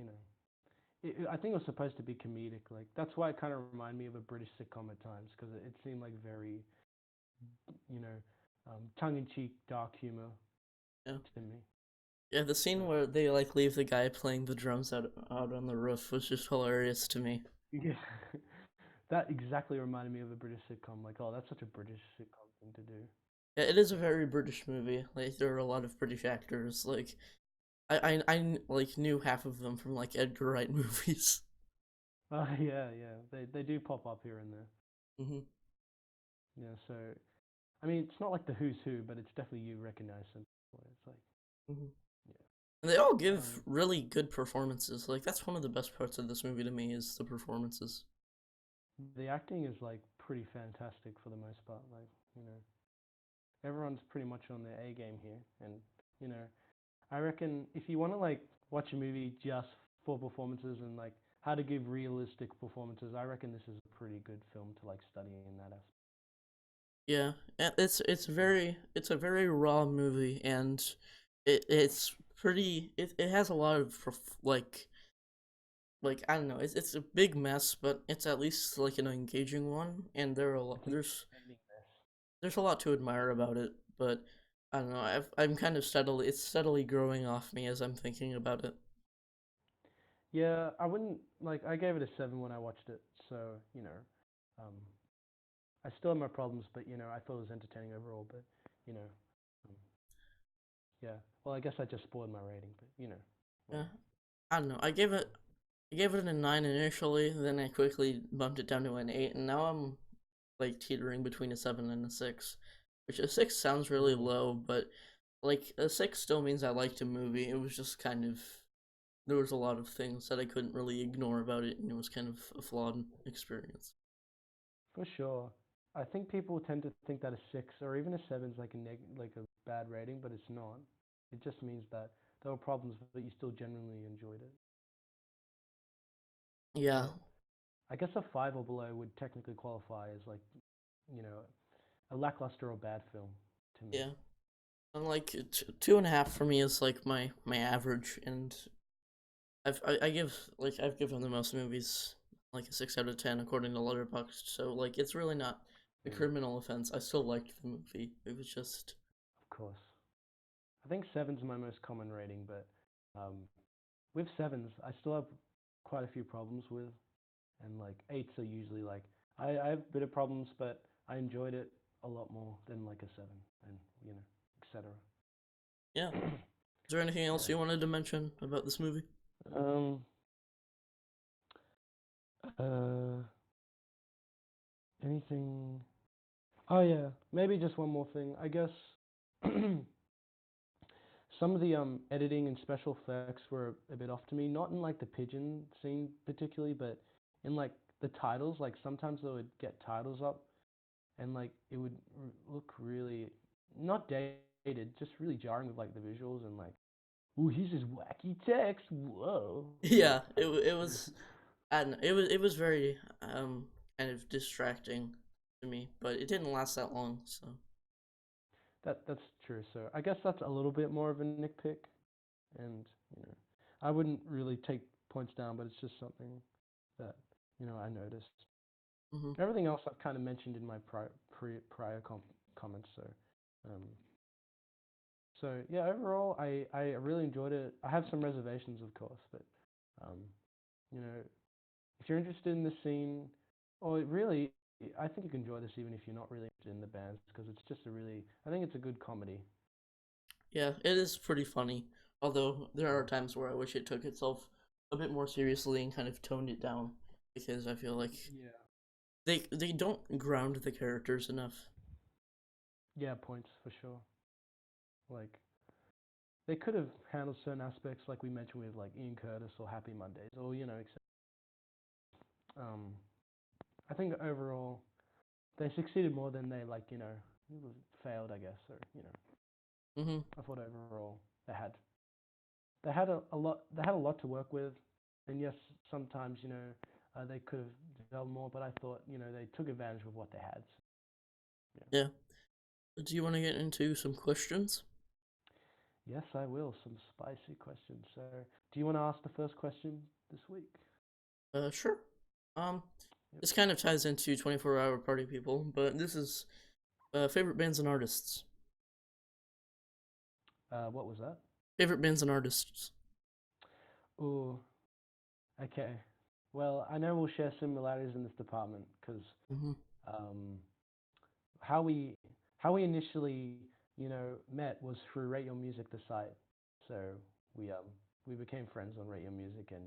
I think it was supposed to be comedic. Like that's why it kind of reminded me of a British sitcom at times because it seemed like very, you know, tongue-in-cheek, dark humor Yeah. to me. Yeah, the scene But where they like leave the guy playing the drums out on the roof was just hilarious to me. yeah, that exactly reminded me of a British sitcom. Like, oh, that's such a British sitcom thing to do. Yeah, it is a very British movie. Like there are a lot of British actors. Like like knew half of them from like Edgar Wright movies. Yeah, yeah, they do pop up here and there. Hmm. Yeah, so I mean, it's not like the who's who, but it's definitely you recognize them. It's like, Hmm. yeah. And they all Um, give really good performances. Like that's one of the best parts of this movie to me is the performances. the acting is like pretty fantastic for the most part. Like, you know, everyone's pretty much on their A game here, and you know, I reckon if you want to like watch a movie just for performances and like how to give realistic performances, I reckon this is a pretty good film to like study in that aspect. Yeah, it's a very raw movie and it's pretty it has a lot of like I don't know it's a big mess but it's at least like an engaging one and It's an entertaining mess. there's a lot to admire about it but I don't know I'm kind of steadily it's steadily growing off me as I'm thinking about it. Yeah, I wouldn't like. I gave it a 7 when I watched it, so um, I still have my problems, but I thought it was entertaining overall. But you know, um, yeah. Well, I guess I just spoiled my rating, but Yeah, whatever. I don't know I gave it a 9 initially then I quickly bumped it down to an 8 and now I'm like teetering between a 7 and a 6, which a 6 sounds really Mm. low but like a 6 still means I liked a movie. It was just kind of there was a lot of things that I couldn't really ignore about it, and it was kind of a flawed experience. For sure. I think people tend to think that a 6 or even a 7 is like like a bad rating, but it's not. It just means that there were problems, but you still genuinely enjoyed it. Yeah, But I guess a 5 or below would technically qualify as like, you know, a lackluster or bad film to me. yeah. And like 2.5 for me is like my average, and I give like I've given the most movies like a 6 out of 10 according to Letterboxd. So like it's really not a Mm, criminal offense. I still liked the movie. It was just of course. I think seven's my most common rating, but um, with sevens, I still have quite a few problems with, and like eights are usually like I have a bit of problems, but I enjoyed it a lot more than like a seven, and you know, etc. yeah. Is there anything else Yeah. you wanted to mention about this movie? Um. Uh. Anything? Oh yeah. Maybe just one more thing. I guess some of the editing and special effects were a bit off to me. Not in like the pigeon scene particularly, but in like the titles. Like sometimes they would get titles up, and like it would look really not dated, just really jarring with like the visuals and like, ooh, he's this wacky text. Whoa, like Yeah, it was and it was very kind of distracting to me, but it didn't last that long. So that's true. So I guess that's a little bit more of a nitpick, and you know, I wouldn't really take points down, but it's just something that I noticed. hmm Everything else I've kind of mentioned in my prior comments. Um, so yeah, overall, I really enjoyed it. I have some reservations, of course, but um, you know, if you're interested in the scene, or really, I think you can enjoy this even if you're not really interested in the bands, because it's just a really, I think it's a good comedy. yeah, it is pretty funny. Although there are Mm. times where I wish it took itself a bit more seriously and kind of toned it down because I feel like Yeah. they don't ground the characters enough. Yeah, points for sure. Like they could have handled certain aspects, like we mentioned with like Ian Curtis or Happy Mondays, or um, I think overall they succeeded more than they failed, I guess, or hmm I thought overall they had a lot to work with, and yes, sometimes they could have done more, but I thought they took advantage of what they had. So, Yeah. Do you want to get into some questions? yeah. Yes, I will. Some spicy questions. So, do you want to ask the first question this week? Sure. Um, Yep. this kind of ties into 24-hour party people, but this is favorite bands and artists. What was that? Favorite bands and artists. Oh, okay. Well, I know we'll share similarities in this department because hmm um, how we initially met was through Rate Your Music, the site. So we um we became friends on Rate Your Music, and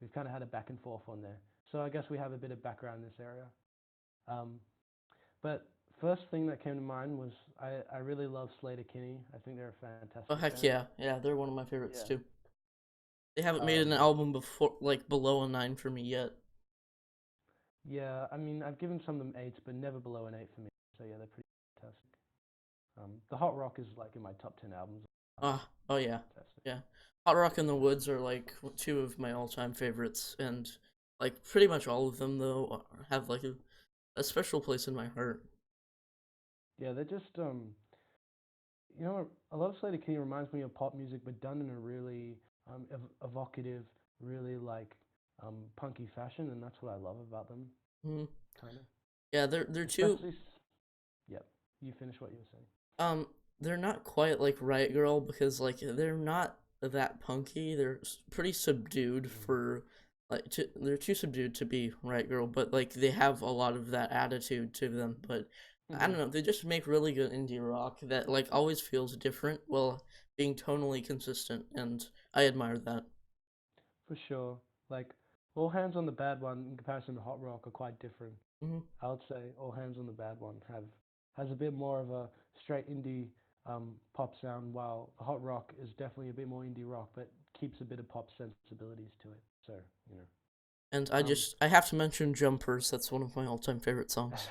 we've kind of had a back and forth on there. So I guess we have a bit of background in this area. Um, but first thing that came to mind was I really love Slater-Kinney. I think they're a Oh fantastic heck band. yeah, yeah, they're one of my favorites Yeah. too. They haven't made an Um, album before like below a 9 for me yet. yeah, I mean, I've given some of them eights, but never below an eight for me. So yeah, they're pretty fantastic. The Hot Rock is like in my top 10 albums. Oh yeah, Fantastic. yeah. Hot Rock in the Woods are like two of my all-time favorites, and like pretty much all of them though have like a special place in my heart. Yeah, they're just a lot of Slater-Kinney reminds me of pop music, but done in a really evocative, really like punky fashion, and that's what I love about them, Mhm. kind of. Yeah, they're two. Especially, yep. You finish what you were saying. Um, they're not quite like Riot Girl because like they're not that punky. They're pretty subdued Mm. for they're too subdued to be Riot Girl, but like they have a lot of that attitude to them. But I Mm-hmm. don't know, they just make really good indie rock that like always feels different while being tonally consistent, and I admire that. For sure. Like All Hands on the Bad One in comparison to Hot Rock are quite different. hmm I would say All Hands on the Bad One has a bit more of a straight indie pop sound, while the Hot Rock is definitely a bit more indie rock, but keeps a bit of pop sensibilities to it. So you And um, I have to mention Jumpers. That's one of my all-time favorite songs.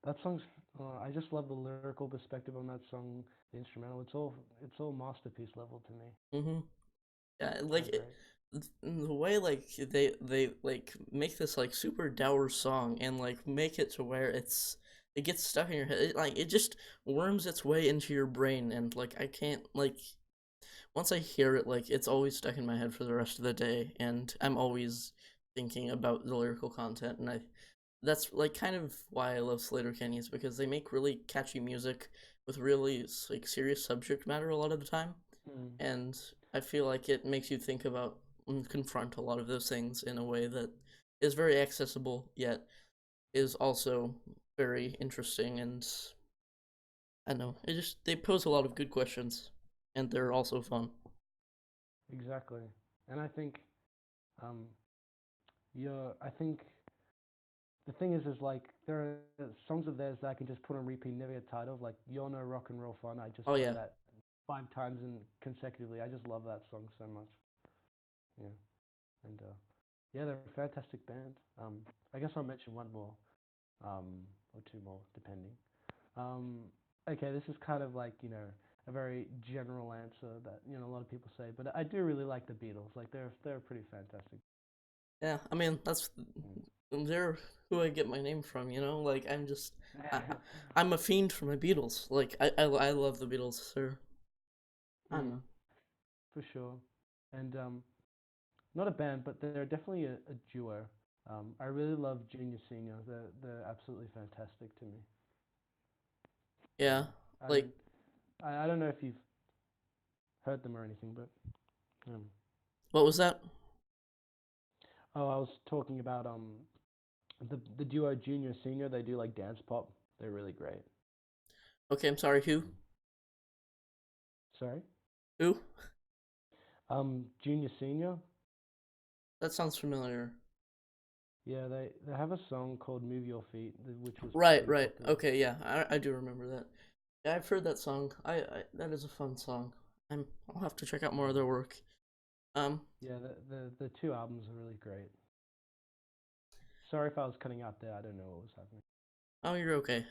that song's. I just love the lyrical perspective on that song, the instrumental. It's all masterpiece level to me. hmm Yeah, So like great. the way like they like make this like super dour song and like make it to where it gets stuck in your head. It just worms its way into your brain, and like I can't like once I hear it, like it's always stuck in my head for the rest of the day, and I'm always thinking about the lyrical content, and I that's like kind of why I love Slater Kenny's, because they make really catchy music with really like serious subject matter a lot of the time, Mm, and I feel like it makes you think about and confront a lot of those things in a way that is very accessible yet is also very interesting, and I don't know, it just they pose a lot of good questions and they're also fun. exactly. And I think um, I think the thing is like there are songs of theirs that I can just put on repeat, never get tired of. Like "You're No Rock and Roll Fun." I just Oh play yeah. that 5 times and consecutively. I just love that song so much. Yeah, and yeah, they're a fantastic band. I guess I'll mention one more, or two more, depending. Um, okay, this is kind of like a very general answer that a lot of people say, but I do really like the Beatles. Like they're pretty fantastic. Yeah, I mean that's they're who I get my name from, you know? Like I'm a fiend for my Beatles. Like I love the Beatles, sir. I don't Mm, know. for sure. And not a band, but they're definitely a duo. I really love Junior Senior. They're absolutely fantastic to me. Yeah. Like I don't know if you've heard them or anything, but um, what was that? oh, I was talking about the duo Junior Senior. They do like dance pop. They're really great. Okay, I'm sorry, who? Sorry. Who? Junior Senior. That sounds familiar. Yeah, they have a song called "Move Your Feet," which was Right, pretty right. popular. Okay, yeah. I do remember that. Yeah, I've heard that song. I that is a fun song. I'll have to check out more of their work. Um Yeah, the two albums are really great. Sorry if I was cutting out there. I don't know what was happening. oh, you're okay.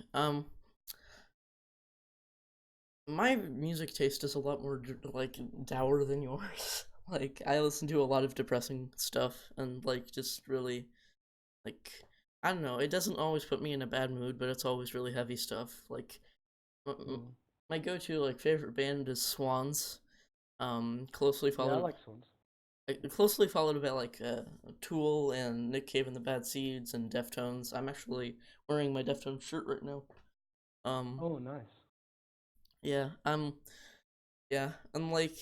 My music taste is a lot more like dour than yours. Like I listen to a lot of depressing stuff and like just really like I don't know. It doesn't always put me in a bad mood, but it's always really heavy stuff. Like Mm. my go-to like favorite band is Swans. Closely Yeah, I followed like Swans. closely followed by like Tool and Nick Cave and the Bad Seeds and Deftones. I'm actually wearing my Deftones shirt right now. Um, Oh, nice. yeah, yeah, and like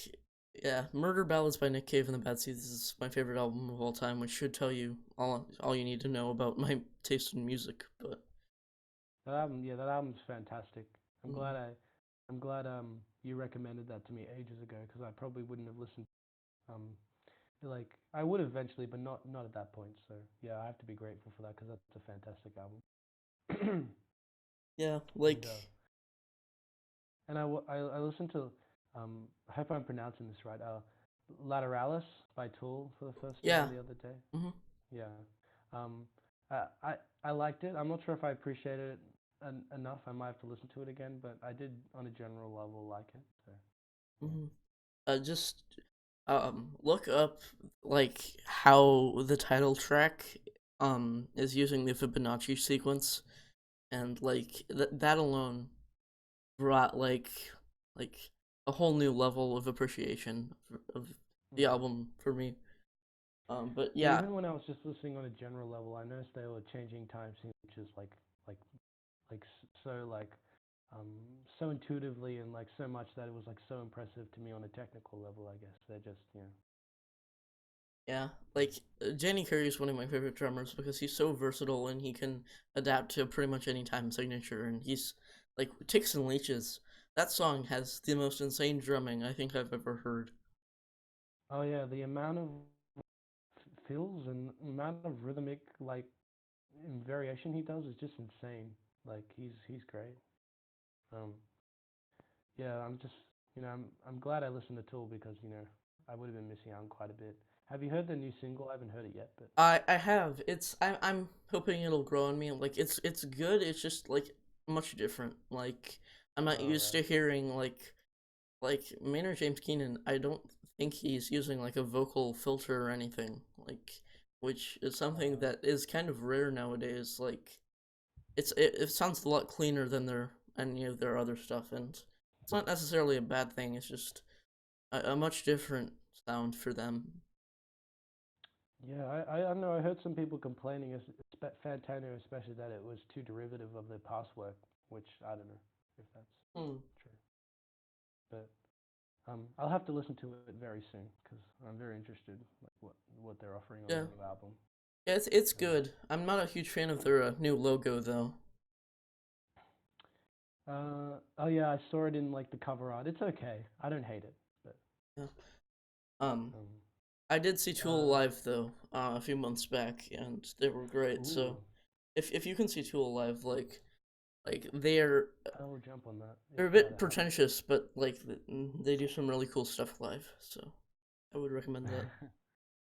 yeah, Murder Ballads by Nick Cave and the Bad Seeds is my favorite album of all time, which should tell you all you need to know about my taste in music. But That album, yeah, that album's fantastic. I'm mm, glad I, I'm glad you recommended that to me ages ago because I probably wouldn't have listened. Um, like I would eventually, but not at that point. So yeah, I have to be grateful for that because that's a fantastic album. yeah, and like I listened to I hope I'm pronouncing this right. Lateralis by Tool for the first time yeah, the other day. hmm Yeah. Um, I liked it. I'm not sure if I appreciated it enough. I might have to listen to it again, but I did on a general level like it. So yeah. hmm just look up like how the title track is using the Fibonacci sequence, and like that alone brought like a whole new level of appreciation of the Mm. album for me. But Yeah, yeah, even when I was just listening on a general level, I noticed they were changing time signatures like like so um so intuitively and like so much that it was like so impressive to me on a technical level. I guess they're just yeah, like Danny Curry is one of my favorite drummers because he's so versatile and he can adapt to pretty much any time signature. And he's like Ticks and Leeches. That song has the most insane drumming I think I've ever heard. oh yeah, the amount of fills and amount of rhythmic like variation he does is just insane. Like he's great. Um, yeah, I'm just I'm glad I listened to Tool because I would have been missing out on quite a bit. Have you heard the new single? I haven't heard it yet, but I have. I'm hoping it'll grow on me. Like it's good. It's just like much different. Like I'm not oh used right. to hearing like Maynard James Keenan. I don't think he's using like a vocal filter or anything, like which is something Uh, that is kind of rare nowadays. Like it sounds a lot cleaner than any of their other stuff, and it's not necessarily a bad thing. It's just a much different sound for them. yeah, I don't know. I heard some people complaining, Fantano especially, that it was too derivative of their past work, which I don't know if that's Hmm. true. But I'll have to listen to it very soon because I'm very interested, like what they're offering on Yeah, the new album. yeah, it's Um, good. I'm not a huge fan of their new logo though. oh yeah, I saw it in like the cover art. It's okay. I don't hate it, but Yeah. Um, um, I did see Tool uh, live though, a few months back, and they were great. ooh, So if you can see Tool live, like I'll jump on that if they're a I bit haven't. pretentious, but like they do some really cool stuff live. So I would recommend that.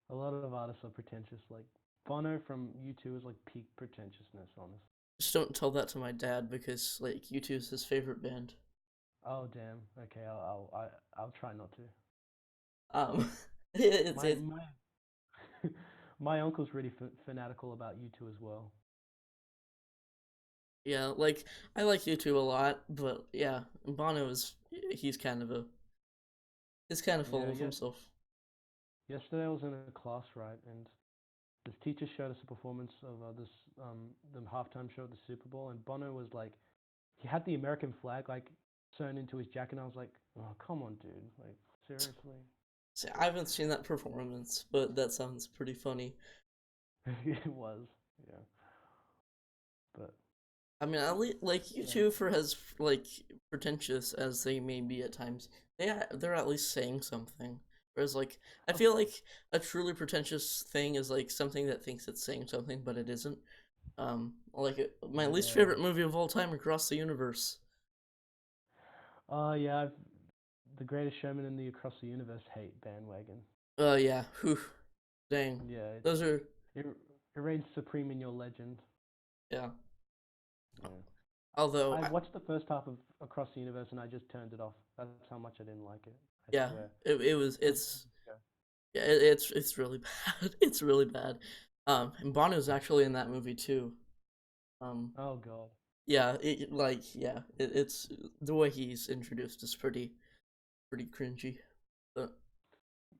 A lot of artists are pretentious. Like Bono from U2 is like peak pretentiousness, honestly. Just don't tell that to my dad because like U2 is his favorite band. Oh damn. Okay, I'll try not to. Um, My it's my my uncle's really fanatical about U2 as well. yeah, like I like U2 a lot, but yeah, Bono is he's kind of a he's kind of full Yeah, of yeah. himself. Yesterday I was in a class, right, and this teacher showed us a performance of this the halftime show at the Super Bowl, and Bono was like, he had the American flag like sewn into his jacket, and I was like, oh come on, dude, like seriously. See, I haven't seen that performance, but that sounds pretty funny. It was, yeah, but I mean, at least like yeah. U2 for as like pretentious as they may be at times, they're at least saying something. Whereas like I Of feel like a truly pretentious thing is like something that thinks it's saying something but it isn't. Like my least yeah. favorite movie of all time, Across the Universe. Yeah, the Greatest Showman and the Across the Universe hate bandwagon. Yeah, whew, dang, Yeah, those are it it reigns supreme in your legend. yeah. Yeah. Although I watched the first half of Across the Universe and I just turned it off. That's how much I didn't like it. I yeah, swear. it was It was it's yeah. yeah, it's really bad. It's really bad. And Bono's actually in that movie too. Um, Oh god. yeah, it's the way he's introduced is pretty cringy. But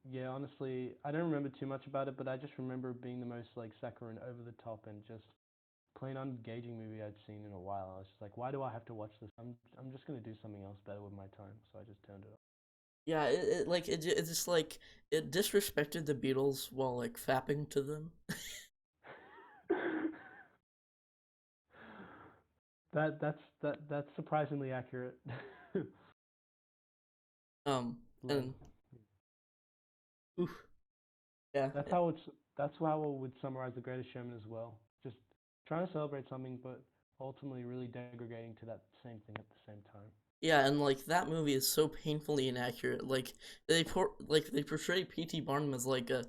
Yeah, honestly, I don't remember too much about it, but I just remember it being the most like saccharine, over the top, and just plain unengaging movie I'd seen in a while. I was just like, why do I have to watch this? I'm just gonna do something else better with my time. So I just turned it yeah, it just like it disrespected the Beatles while like fapping to them. off. That's surprisingly accurate. Um, Like and oof, yeah, that's how it's that's how I would summarize The Greatest Showman as well. Just trying to celebrate something, but ultimately really degrading to that same thing at the same time. yeah, and like that movie is so painfully inaccurate. Like they portray P.T. Barnum as like a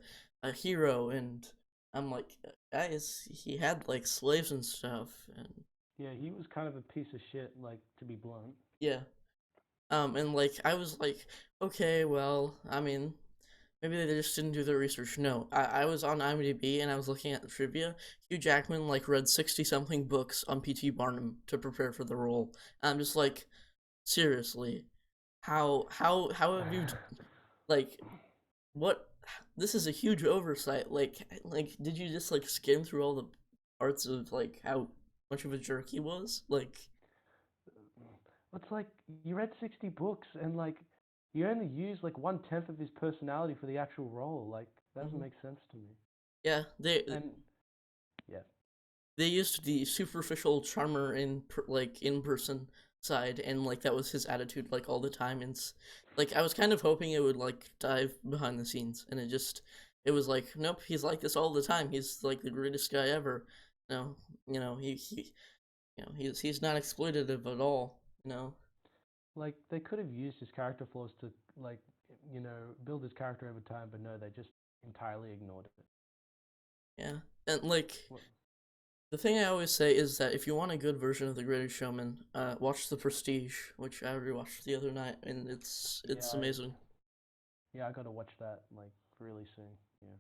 hero, and I'm like, guys, he had like slaves and stuff, and Yeah, he was kind of a piece of shit, like to be blunt. yeah. And like I was like, okay, well, I mean, maybe they just didn't do their research. No, I was on IMDb and I was looking at the trivia. Hugh Jackman like read 60 something books on P.T. Barnum to prepare for the role. And I'm just like, seriously, how have you like what? This is a huge oversight. Like did you just like skim through all the parts of like how much of a jerk he was? Like It's like you read 60 books and like you only use like 1/10 of his personality for the actual role. Like that doesn't mhm. make sense to me. Yeah, And yeah, they used the superficial charmer like in person side, and like that was his attitude like all the time. And like I was kind of hoping it would like dive behind the scenes, and it was like nope, he's like this all the time. He's like the greatest guy ever. No, he he's not exploitative at all. like they could have used his character flaws to like build his character over time, but no, they just entirely ignored it. Yeah, and like What? the thing I always say is that if you want a good version of The Greatest Showman, watch The Prestige, which I rewatched the other night, and it's Yeah, amazing. Yeah, I gotta watch that like really soon. Yeah.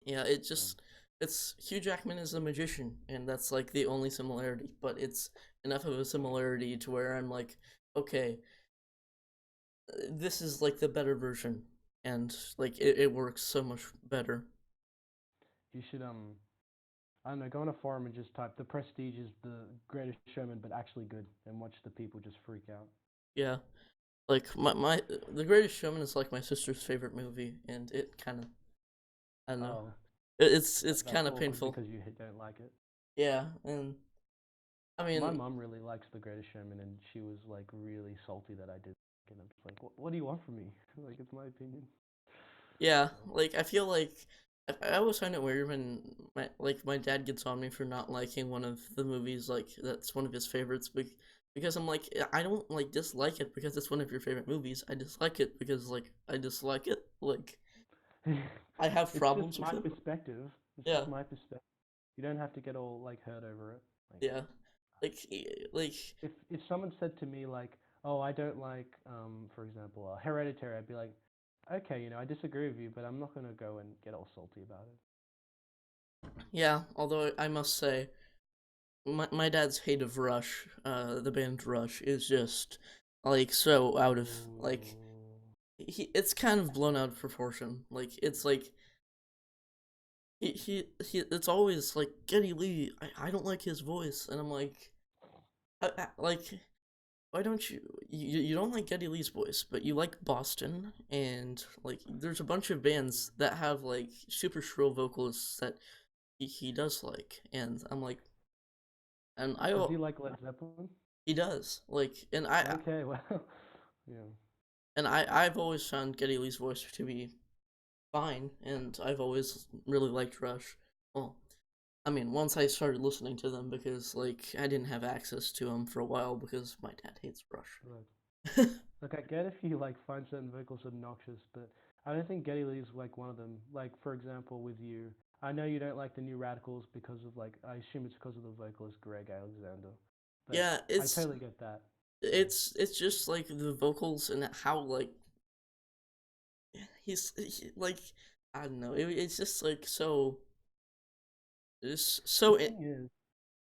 Yeah, Um, it's Hugh Jackman is a magician, and that's like the only similarity. But it's enough of a similarity to where I'm like, okay, this is like the better version, and like it works so much better. you should I don't know, go on a forum and just type "The Prestige is the Greatest Showman, but actually good," and watch the people just freak out. Yeah, like my The Greatest Showman is like my sister's favorite movie, and it kind of I don't know, Oh, it's that's kind of awkward painful. because you don't like it. Yeah, and I My mean, mom really likes The Greatest Showman, and she was like really salty that I did. And I'm just like, what do you want from me? Like, it's my opinion. yeah, So, like I feel like I always find it weird when my dad gets on me for not liking one of the movies like that's one of his favorites because I'm like I don't like dislike it because it's one of your favorite movies. I dislike it because like I dislike it. Like I have it's just problems with my it. perspective. It's Yeah, just my perspective. You don't have to get all like hurt over it. Like, yeah. Like like if someone said to me like, "Oh, I don't like, for example, Hereditary," I'd be like, "Okay, I disagree with you, but I'm not gonna go and get all salty about it." yeah. Although I must say my dad's hate of Rush, the band Rush, is just like so out of like Ooh. it's kind of blown out of proportion. Like it's like it's always like Geddy Lee. I don't like his voice, and I'm like, like why don't you don't like Geddy Lee's voice, but you like Boston, and like there's a bunch of bands that have like super shrill vocalists that he does like, and I'm like, and Does he like Led Zeppelin? he does like, Okay, well, yeah. I've always found Geddy Lee's voice to be fine, and I've always really liked Rush. Well, I mean, once I started listening to them because like I didn't have access to them for a while because my dad hates Look, Rush. look, I get if you like find certain vocals obnoxious, but I don't think Geddy Lee's like one of them. Like, for example, with you, I know you don't like the New Radicals because of like, I assume it's because of the vocalist Greg Alexander, but Yeah, I totally get that. Yeah. it's just like the vocals and how like like I don't know. It's just like so it's The so thing is,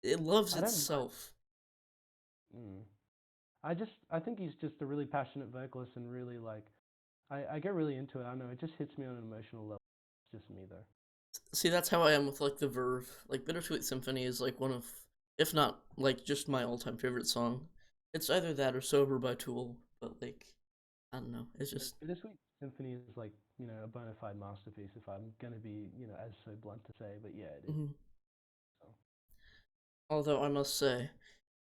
it loves I don't mind. itself. Mm. I think he's just a really passionate vocalist and really like, I get really into it. I don't know, it just hits me on an emotional level. It's just me though. See, that's how I am with like the Verve. Like Bittersweet Symphony is like one of, if not like just my all-time favorite song. It's either that or Sober by Tool, but like I don't know. It's But just Bittersweet Symphony is like, a bona fide masterpiece if I'm gonna be, as so blunt to say, but yeah, it is. mhm. So. Although I must say,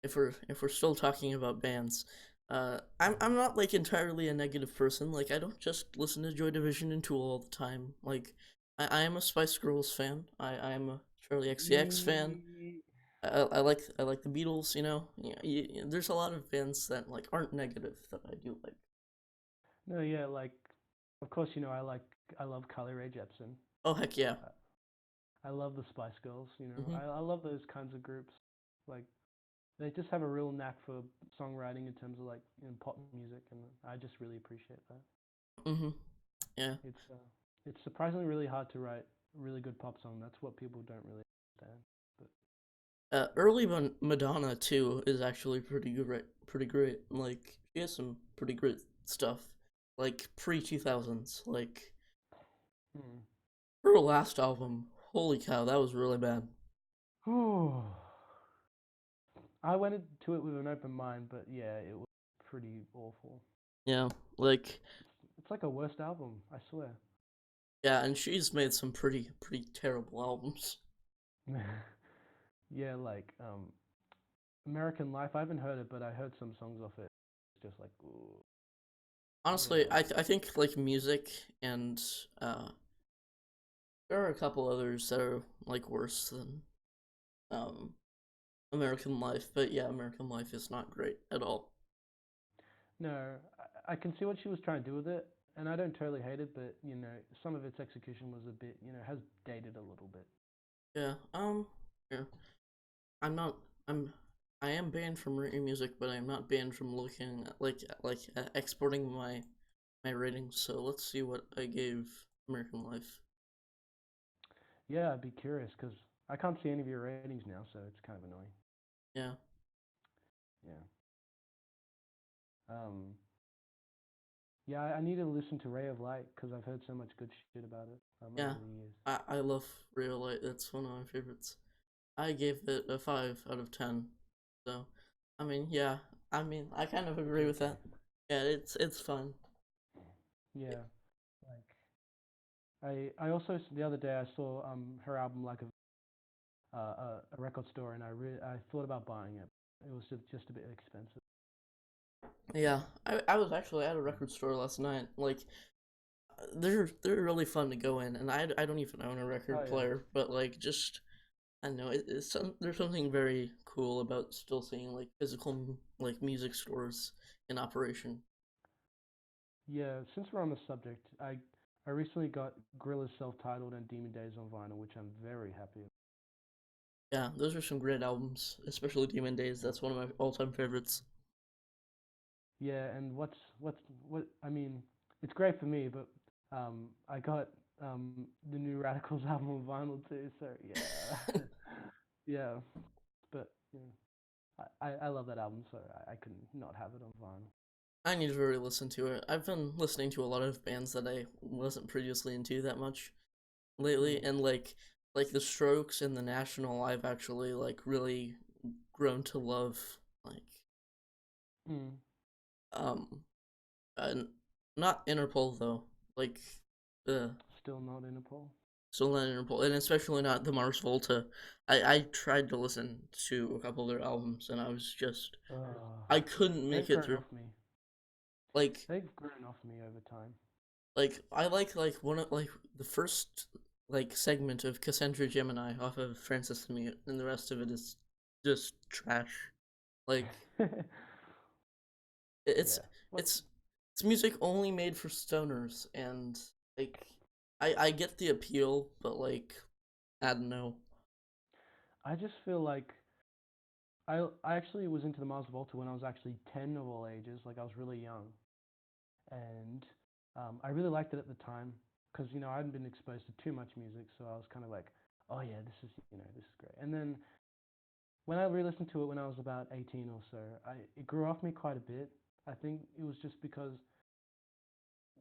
if we're still talking about bands, I'm Mhm. not like entirely a negative person. Like I don't just listen to Joy Division and Tool all the time. Like I am a Spice Girls fan. I am a Charlie XCX fan. Ye- I like the Beatles. You know, yeah, there's a lot of bands that like aren't negative that I do like. No, yeah, like, of course, I love Carly Rae Jepsen. Oh heck yeah. Uh, I love the Spice Girls. Hmm. I love those kinds of groups. Like, they just have a real knack for songwriting in terms of like pop music, and I just really appreciate that. Hmm. Yeah. It's surprisingly really hard to write a really good pop song. That's what people don't really understand. But Early Madonna too is actually pretty good, right? Pretty great. Like she has some pretty great stuff. Like pre 2000s. Like hmm. her last album. Holy cow, that was really bad. I went into it with an open mind, but yeah, it was pretty awful. Yeah, like It's like a worst album, I swear. yeah, and she's made some pretty terrible albums. Yeah, like American Life. I haven't heard it, but I heard some songs off it. It's just like, ooh, Honestly, yeah. I think like music and uh, there are a couple others that are like worse than um American Life, but yeah, American Life is not great at all. No, I can see what she was trying to do with it, and I don't totally hate it, but some of its execution was a bit, has dated a little bit. Yeah, yeah. I'm not. I am banned from writing music, but I'm not banned from looking at, like exporting my my ratings, so let's see what I gave American Life. Yeah, I'd be curious because I can't see any of your ratings now, so it's kind of annoying. Yeah, Yeah. Um, yeah, I need to listen to Ray of Light because I've heard so much good shit about it yeah. over the years. I love Real Light. That's one of my favorites. I gave it a 5 out of 10. So, I mean, yeah. I mean, I kind of It's agree with that. okay. Yeah, it's fun. Yeah, like I also the other day I saw her album like a record store and I thought about buying it. It was just a bit expensive. Yeah, I was actually at a record store last night. Like, they're really fun to go in, and I don't even own a Oh record yeah. player, but like just I don't know, there's something very cool about still seeing like physical like music stores in operation. Yeah, since we're on the subject, I recently got Gorilla's self-titled and Demon Days on vinyl, which I'm very happy about. Yeah, those are some great albums, especially Demon Days. That's one of my all-time favorites. Yeah, and what I mean, it's great for me, but I got the new Radicals album on vinyl too, so yeah. Yeah, but yeah, I love that album, so I couldn't not have it on vinyl. I need to really listen to it. I've been listening to a lot of bands that I wasn't previously into that much lately, Mm. and like the Strokes and the National, I've actually like really grown to love. Like Mm. um, and not Interpol though. Like the Still not Interpol. still not Interpol, and especially not the Mars Volta. I tried to listen to a couple of their albums, and I was just I couldn't They've make it grown through. off me. Like They've grown off me over time. I like one of like the first like segment of Cassandra Gemini off of Francis the Mute, and the rest of it is just trash. Like it's Yeah. What? it's it's music only made for stoners, and like I get the appeal, but like I don't know. I just feel like I actually was into the Mars Volta when I was actually 10 of all ages, like I was really young. And I really liked it at the time because I hadn't been exposed to too much music, so I was kind of like, oh yeah, this is great. And then when I re-listened to it when I was about 18 or so, it grew off me quite a bit. I think it was just because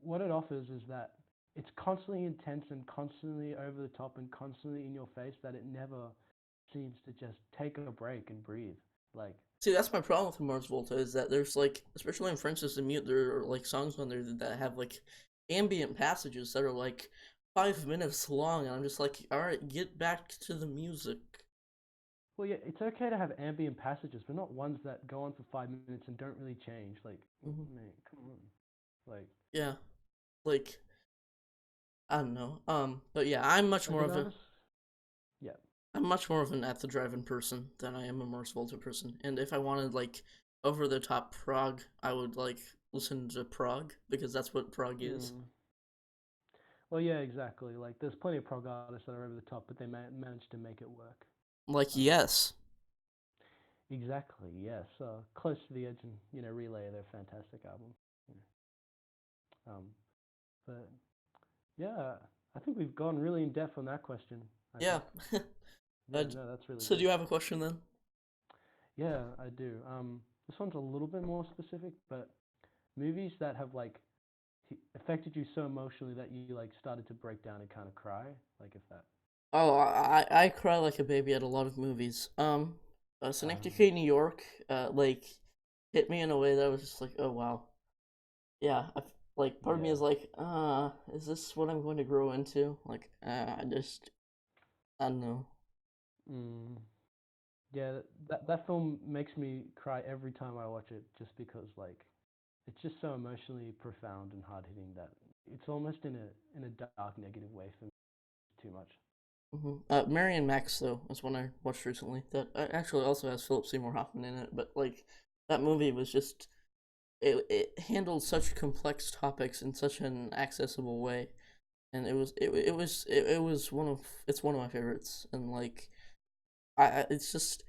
what it offers is that it's constantly intense and constantly over the top and constantly in your face that it never seems to just take a break and breathe. Like, See, that's my problem with Mars Volta is that there's like, especially in Francis the Mute, there are like songs on there that have like ambient passages that are like 5 minutes long, and I'm just like, all right, get back to the music. well, yeah, it's okay to have ambient passages, but not ones that go on for 5 minutes and don't really change. Like, Hmm. man, come on. Like, Yeah, like I don't know. But yeah, I'm much like more an of a artist. Yeah. I'm much more of an at the drive-in person than I am a Mars Volta person. And if I wanted like over the top prog, I would like listen to prog because that's what prog is. Mm. Well, yeah, exactly. Like, there's plenty of prog artists that are over the top, but they manage to make it work. Like Um, yes, exactly. Yes. Close to the Edge and Relay, they're a fantastic album. You but yeah, I think we've gone really in depth on that question. I yeah. think. Yeah. uh, No, that's really so do good. you have a question then? Yeah, I do. This one's a little bit more specific, but movies that have like affected you so emotionally that you like started to break down and kind of cry, like if that. Oh, I cry like a baby at a lot of movies. Synecdoche, New York, like hit me in a way that was just like, oh wow, yeah. Like part of me Yeah. is like, is this what I'm going to grow into? Like, I don't know. Mm. Yeah, that film makes me cry every time I watch it, just because like it's just so emotionally profound and hard hitting that it's almost in a dark negative way for me. Too much. Mary and Max though is one I watched recently. That actually also has Philip Seymour Hoffman in it, but like that movie was just it handled such complex topics in such an accessible way, and it was one of my favorites, and like it's just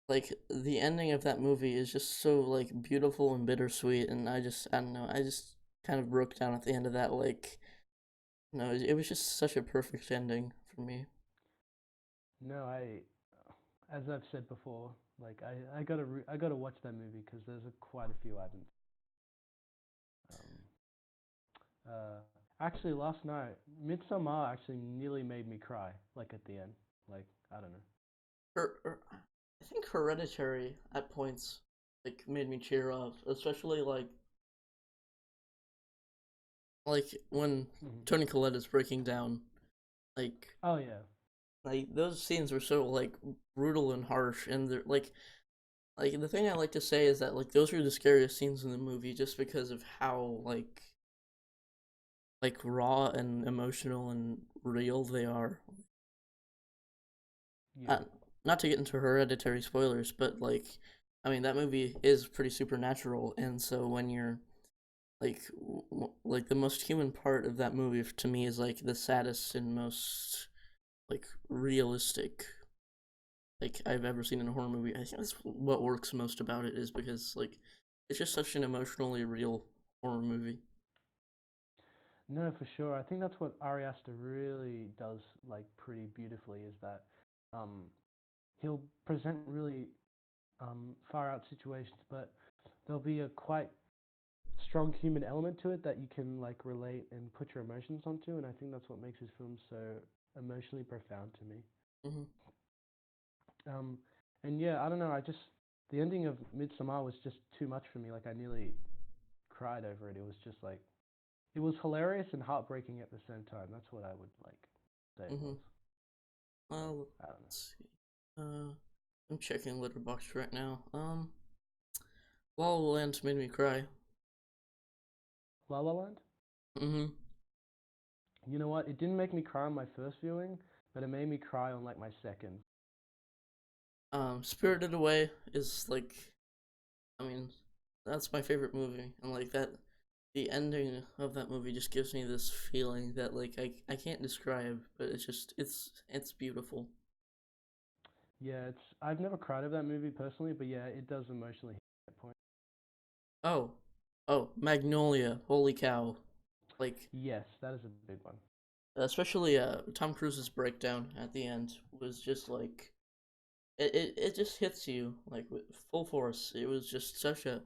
like the ending of that movie is just so like beautiful and bittersweet, and I don't know, kind of broke down at the end of that. Like, no, it was just such a perfect ending for me. No, as I've said before, like I gotta watch that movie because there's quite a few I haven't. Um, uh, Actually, last night, Midsommar actually nearly made me cry. Like at the end, like I don't know. I think Hereditary at points like made me cheer up, especially like when Hmm. Tony Collette is breaking down. Like Oh yeah, those scenes were so like brutal and harsh, and they're like the thing I like to say is that like those are the scariest scenes in the movie just because of how like raw and emotional and real they are. yeah, Uh, Not to get into Hereditary spoilers, but like I mean that movie is pretty supernatural, and so when you're like like the most human part of that movie to me is like the saddest and most like realistic like I've ever seen in a horror movie. I think that's what works most about it is because like it's just such an emotionally real horror movie. no, for sure. I think that's what Ari Aster really does like pretty beautifully is that um, he'll present really far out situations, but there'll be a quite strong human element to it that you can like relate and put your emotions onto, and I think that's what makes his films so emotionally profound to me. Hmm. Um, and yeah, I don't know. I just the ending of Midsommar was just too much for me. Like I nearly cried over it. It was just like it was hilarious and heartbreaking at the same time. That's what I would like say it Hmm. was. So Well, I don't know. let's see. I'm checking Letterboxd right now. La La Land made me cry. La La Land. Hmm. You know what? It didn't make me cry on my first viewing, but it made me cry on like my second. Spirited Away is like I mean that's my favorite movie, and like that the ending of that movie just gives me this feeling that like I can't describe, but it's just it's beautiful. Yeah, it's I've never cried over that movie personally, but yeah, it does emotionally hit that point. Oh, oh, Magnolia! Holy cow! Like Yes, that is a big one. especially Tom Cruise's breakdown at the end was just like it just hits you like with full force. It was just such a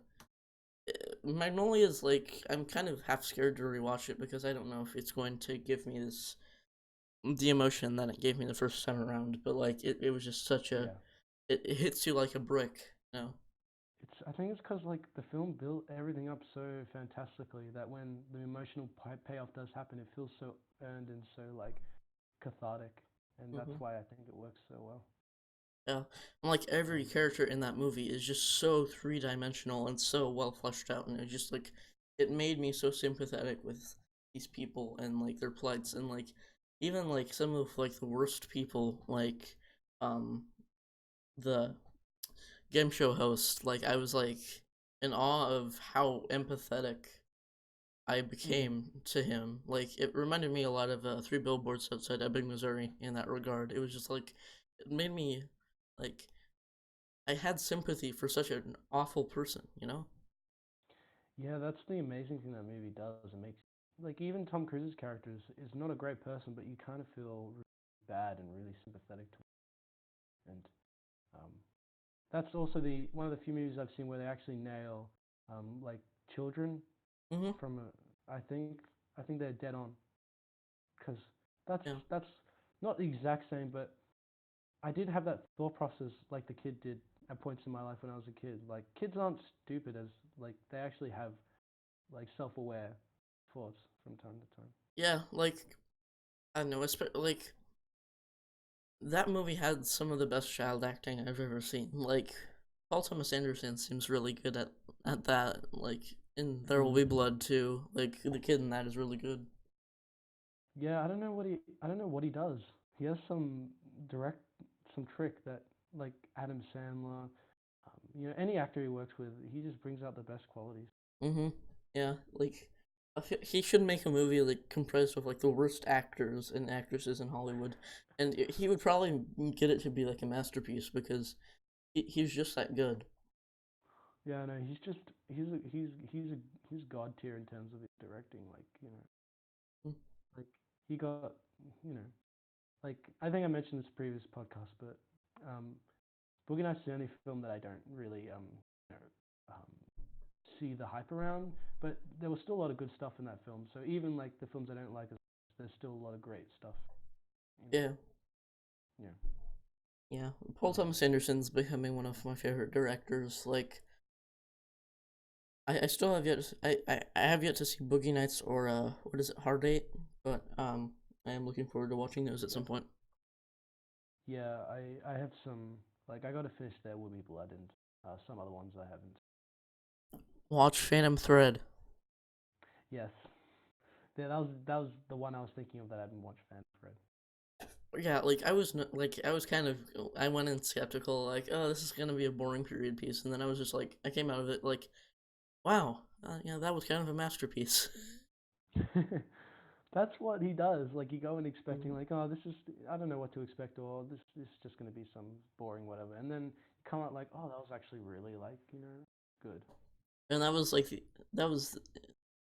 Magnolia is like I'm kind of half scared to rewatch it because I don't know if it's going to give me this the emotion that it gave me the first time around. But like it was just such a Yeah. it hits you like a brick. You know? I think it's because like the film built everything up so fantastically that when the emotional payoff does happen, it feels so earned and so like cathartic, and that's Hmm. why I think it works so well. Yeah, and like every Um, character in that movie is just so three dimensional and so well fleshed out, and it just like it made me so sympathetic with these people and like their plights, and like even like some of like the worst people, like um the game show host. Like I was like in awe of how empathetic I mhm. became to him. Like it reminded me a lot of Three Billboards Outside Ebbing, Missouri. In that regard, it was just like it made me like I had sympathy for such an awful person, you know? Yeah, that's the amazing thing that movie does. It makes like even Tom Cruise's character is not a great person, but you kind of feel really bad and really sympathetic to him. And um, that's also the one of the few movies I've seen where they actually nail like children Mm-hmm. from a, I think they're dead on because Yeah. that's not the exact same, but I did have that thought process like the kid did at points in my life when I was a kid. Like kids aren't stupid as like they actually have like self-aware thoughts from time to time. Yeah, like I don't know, like that movie had some of the best child acting I've ever seen. Like Paul Thomas Anderson seems really good at that. Like in There Will Mm. Be Blood too. Like the kid in that is really good. Yeah, I don't know what he does. He has direct some trick that like Adam Sandler, you know, any actor he works with, he just brings out the best qualities. Mm-hmm. Yeah, like he should make a movie like comprised of like the worst actors and actresses in Hollywood, and he would probably get it to be like a masterpiece because he's just that good. Yeah, no, he's just he's god tier in terms of his directing. Like Mm. like he got you know, like I think I mentioned this previous podcast, but Boogie Nights is the only film that I don't really you know, um see the hype around. But there was still a lot of good stuff in that film. So even like the films I don't like, there's still a lot of great stuff. You know, Yeah, yeah. yeah. Paul Um, Thomas Anderson's becoming one of my favorite directors. Like, I still have yet I have yet to see Boogie Nights or what is it, Hard Eight, but I am looking forward to watching those at yeah, some point. yeah. I have some like I got to finish There Will Be Blood and some other ones I haven't. Watch Phantom Thread. Yes, yeah. That was the one I was thinking of that I haven't watched. Fan Fred. Yeah, like I was kind of I went in skeptical, like, oh, this is gonna be a boring period piece, and then I was just like, I came out of it like, wow, yeah, that was kind of a masterpiece. That's what he does. Like you go in expecting Mhm. like, oh, this is I don't know what to expect, or this is just gonna be some boring whatever, and then you come out like, oh, that was actually really like good. And that was like that was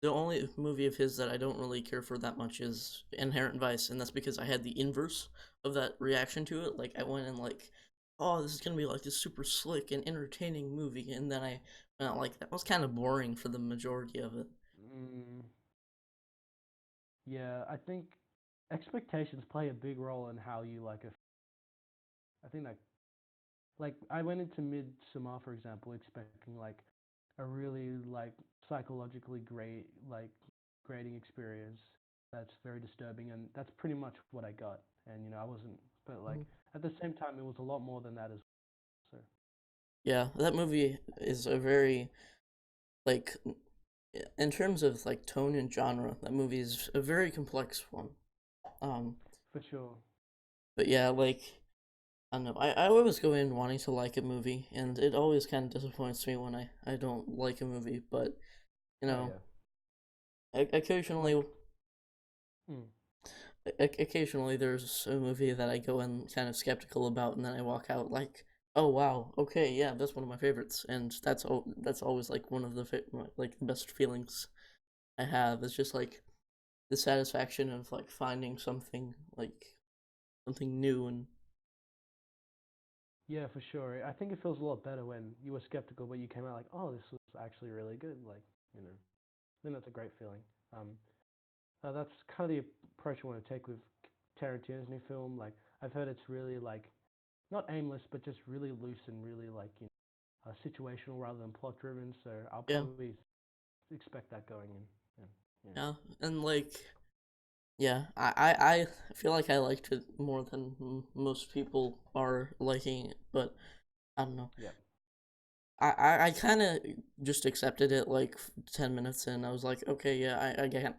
the only movie of his that I don't really care for that much is Inherent Vice, and that's because I had the inverse of that reaction to it. Like I went in like, oh, this is gonna be like this super slick and entertaining movie, and then I went out like that was kind of boring for the majority of it. Mm, yeah, I think expectations play a big role in how you like a. I think that like I went into Midsommar, for example, expecting like a really like psychologically great like grading experience that's very disturbing, and that's pretty much what I got. And I wasn't, but like Mhm. at the same time, it was a lot more than that as well. So Yeah, that movie is a very like in terms of like tone and genre, that movie is a very complex one. Um, for sure, but yeah, like I don't know. I always go in wanting to like a movie, and it always kind of disappoints me when I don't like a movie. But you oh know, yeah, occasionally, like mm, occasionally there's a movie that I go in kind of skeptical about, and then I walk out like, oh wow, okay, yeah, that's one of my favorites, and that's always like one of the like the best feelings I have. It's just like the satisfaction of like finding something like something new and yeah, for sure. I think it feels a lot better when you were skeptical, but you came out like, oh, this was actually really good. Like I think that's a great feeling. Um, that's kind of the approach I want to take with Tarantino's new film. Like I've heard it's really like not aimless, but just really loose and really like situational rather than plot driven. So I'll yeah, probably expect that going in. Yeah, yeah, yeah, and like yeah, I feel like I liked it more than most people are liking it, but I don't know. yeah, I kind of just accepted it like 10 minutes in. I was like, okay, yeah,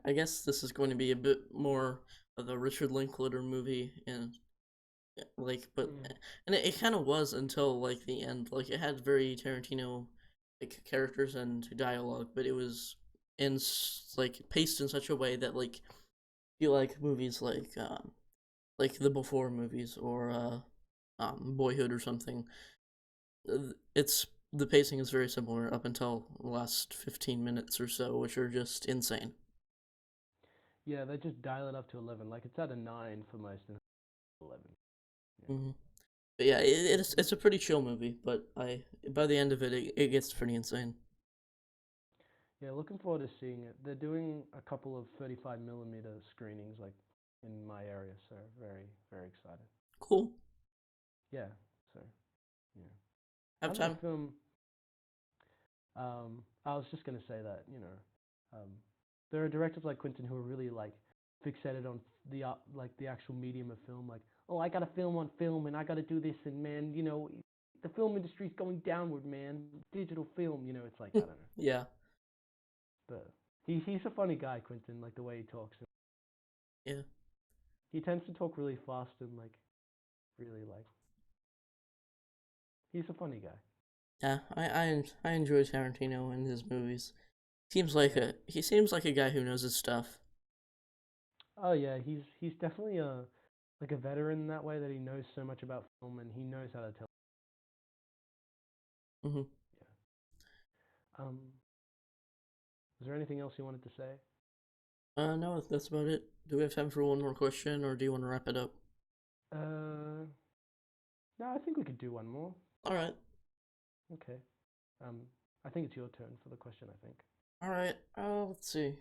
I guess this is going to be a bit more of the Richard Linklater movie, and like, but mm. and it kind of was until like the end. Like it had very Tarantino like characters and dialogue, but it was in like paced in such a way that like you like movies like the Before movies or Boyhood or something. It's the pacing is very similar up until the last 15 minutes or so, which are just insane. Yeah. They just dial it up to 11. Like it's at a 9 for most, and 11. Yeah, Hmm. But yeah, it's a pretty chill movie, but I by the end of it, it gets pretty insane. yeah. Looking forward to seeing it. They're doing a couple of 35 millimeter screenings like in my area, so very very excited. Cool. Yeah. So yeah. Have Another time. film. I was just gonna say that um, there are directors like Quentin who are really like fixated on like the actual medium of film. Like, oh, I gotta film on film, and I gotta do this, and man, the film industry's going downward, man. Digital film, it's like I don't know, Yeah, but he's a funny guy, Quentin. Like the way he talks, yeah, he tends to talk really fast and like really like he's a funny guy. yeah. I enjoy Tarantino and his movies. Yeah. He seems like a guy who knows his stuff. Oh yeah, he's definitely a like a veteran in that way that he knows so much about film and he knows how to tell. Hmm. Yeah. Um, is there anything else you wanted to say? No, that's about it. Do we have time for one more question, or do you want to wrap it up? Uh, no, I think we could do one more. All right, Okay. Um, I think it's your turn for the question, I think. all right. Let's see.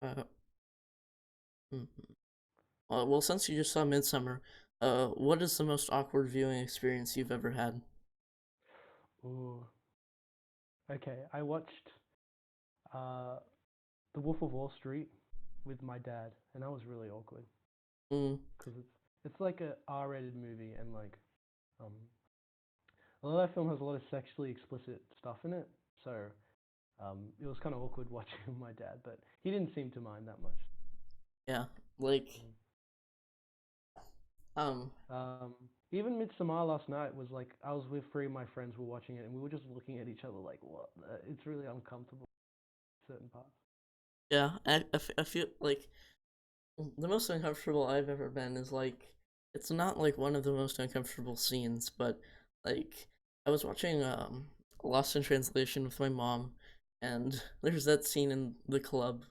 Uh, mhm. Well, since you just saw Midsummer, what is the most awkward viewing experience you've ever had? Ooh. Okay, I watched uh, The Wolf of Wall Street with my dad, and that was really awkward Mm, because it's like a R-rated movie, and like um, a lot of that film has a lot of sexually explicit stuff in it, so it was kind of awkward watching with my dad, but he didn't seem to mind that much. yeah, like, um, Um, Even Midsommar last night was like I was with three of my friends were watching it, and we were just looking at each other like, "What?" It's really uncomfortable in certain parts. yeah, I feel like the most uncomfortable I've ever been is like it's not like one of the most uncomfortable scenes, but like I was watching Lost in Translation with my mom, and there's that scene in the club.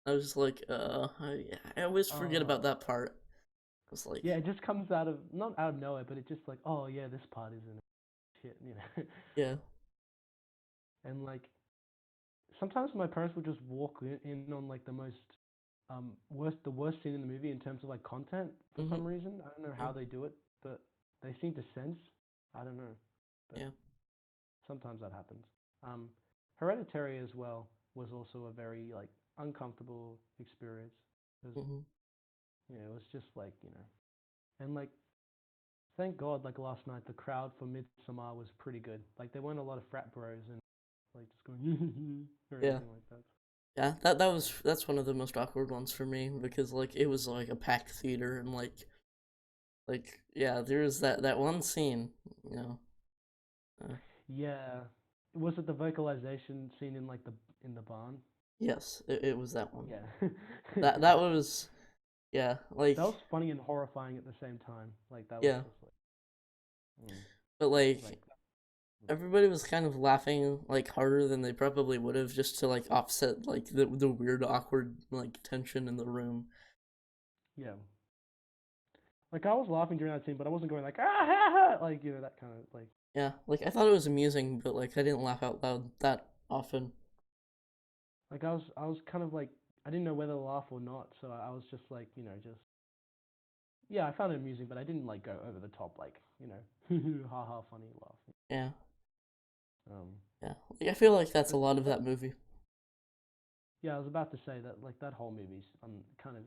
I was just like, I always forget about Oh, that part. I was like, yeah, it just comes out of not out of nowhere, but it just like, oh yeah, this part isn't shit, you know. yeah, And like sometimes my parents would just walk in on like the most the worst scene in the movie in terms of like content for mm-hmm, some reason. I don't know yeah, how they do it, but they seem to sense. I don't know, but yeah, sometimes that happens. Um, Hereditary as well was also a very like uncomfortable experience because mm-hmm, it was just like and like thank God like last night the crowd for Midsommar was pretty good. Like there weren't a lot of frat bros and like just going or yeah. anything like that. Yeah, that's one of the most awkward ones for me because like it was like a packed theater and like yeah, there was that one scene, you know. Uh, Yeah. Was it the vocalization scene in like the barn? yes, it was that one. Yeah. That was yeah, That was like funny and horrifying at the same time. Like that was yeah, just like mm, but like like mm. everybody was kind of laughing like harder than they probably would have just to like offset like the weird awkward like tension in the room. Yeah. Like I was laughing during that scene, but I wasn't going like ah ha, ha! Like that kind of like Yeah, like I thought it was amusing, but like I didn't laugh out loud that often. I was kind of like I didn't know whether to laugh or not, so I was just like just yeah I found it amusing, but I didn't like go over the top like ha ha funny laugh. Yeah, Um, yeah. Like I feel like that's a but lot of that movie. yeah, I was about to say that like that whole movie's kind of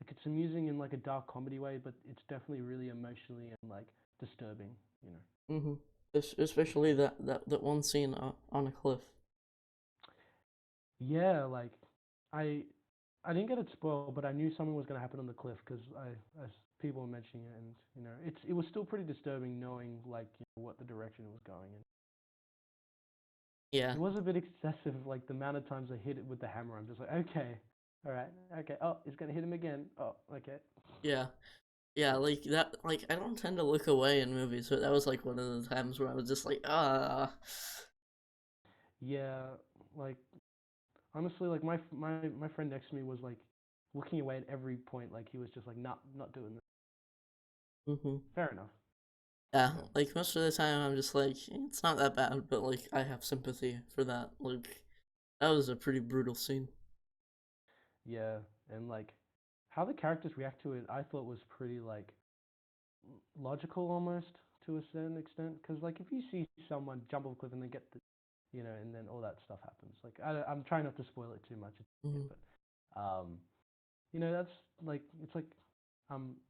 like it's amusing in like a dark comedy way, but it's definitely really emotionally and like disturbing. You know. Mm-hmm. Especially that one scene on a cliff. Yeah, like I I didn't get it spoiled, but I knew something was going to happen on the cliff because as people were mentioning it, and it was still pretty disturbing knowing like what the direction it was going in. Yeah, It was a bit excessive, like the amount of times I hit it with the hammer. I'm just like, okay, all right, okay. Oh, it's gonna hit him again. Oh, okay. yeah, yeah. Like that. Like I don't tend to look away in movies, but that was like one of the times where I was just like, ah. Yeah, like honestly, like my friend next to me was like looking away at every point, like he was just like not doing this. Mm-hmm. Fair enough. Yeah, Yeah. like most of the time I'm just like, it's not that bad, but like I have sympathy for that. Like that was a pretty brutal scene. Yeah, and like how the characters react to it, I thought was pretty like logical almost to a certain extent. Because like if you see someone jump off a cliff and then get the, and then all that stuff happens. Like I'm trying not to spoil it too much, Mm-hmm. but that's like it's like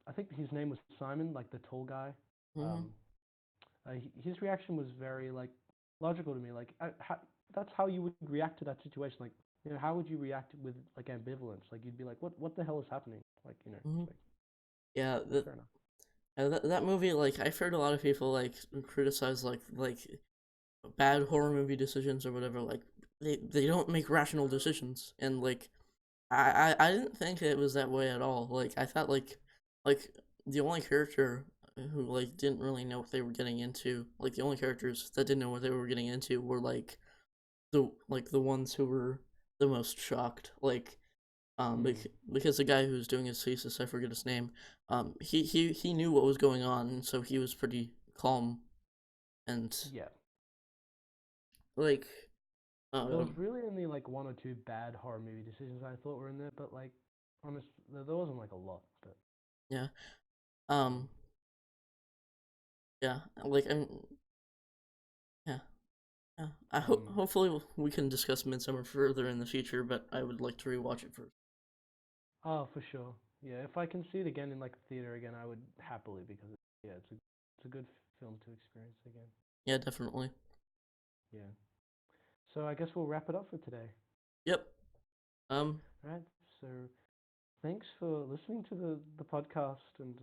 I think his name was Simon, like the tall guy. Mm-hmm. Um, his reaction was very like logical to me. Like that's how you would react to that situation. Like how would you react with like ambivalence? Like you'd be like, what the hell is happening? Like Mm-hmm. it's like Yeah, yeah, fair enough. that movie. Like I've heard a lot of people like criticize like bad horror movie decisions or whatever. Like they don't make rational decisions, and like I didn't think it was that way at all. Like I thought like the only character who like didn't really know what they were getting into. Like the only characters that didn't know what they were getting into were the ones who were the most shocked. Like Mm. because the guy who was doing his thesis, I forget his name. He knew what was going on, so he was pretty calm and Yeah. like There was um really only like one or two bad horror movie decisions I thought were in there, but like, honest, there wasn't like a lot. But yeah yeah. um yeah like I'm yeah. Yeah, I hope Um. hopefully we can discuss Midsommar further in the future, but I would like to rewatch it first. Oh, for sure. Yeah, if I can see it again in like the theater again, I would happily because yeah, it's a good film to experience again. Yeah, definitely. Yeah. So I guess we'll wrap it up for today. Yep. Um. Right. So thanks for listening to the podcast and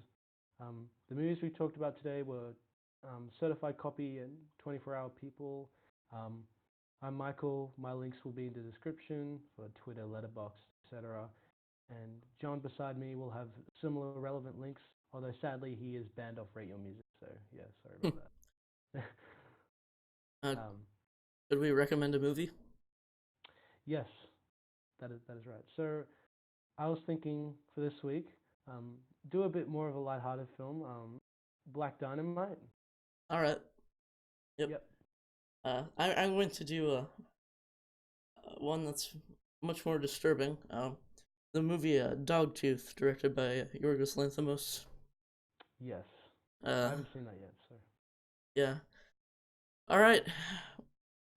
the movies we talked about today were Certified Copy and 24 Hour People. Um, I'm Michael. My links will be in the description for Twitter, Letterboxd, etc. And John beside me will have similar relevant links, although sadly he is banned off Rate Your Music, so yeah, sorry about that. uh, um, could we recommend a movie? yes, that is right. So I was thinking for this week, um, do a bit more of a lighthearted film. Black Dynamite. All right. Yep. Yep. I'm going to do one that's much more disturbing. The movie Dogtooth, directed by Yorgos Lanthimos. Yes. I Uh, haven't seen that yet. So. yeah. All right.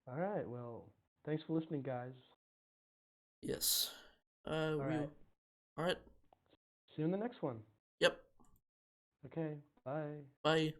All right. Well, thanks for listening, guys. Yes. All We. right. All right. See you in the next one. Yep. Okay. Bye. Bye.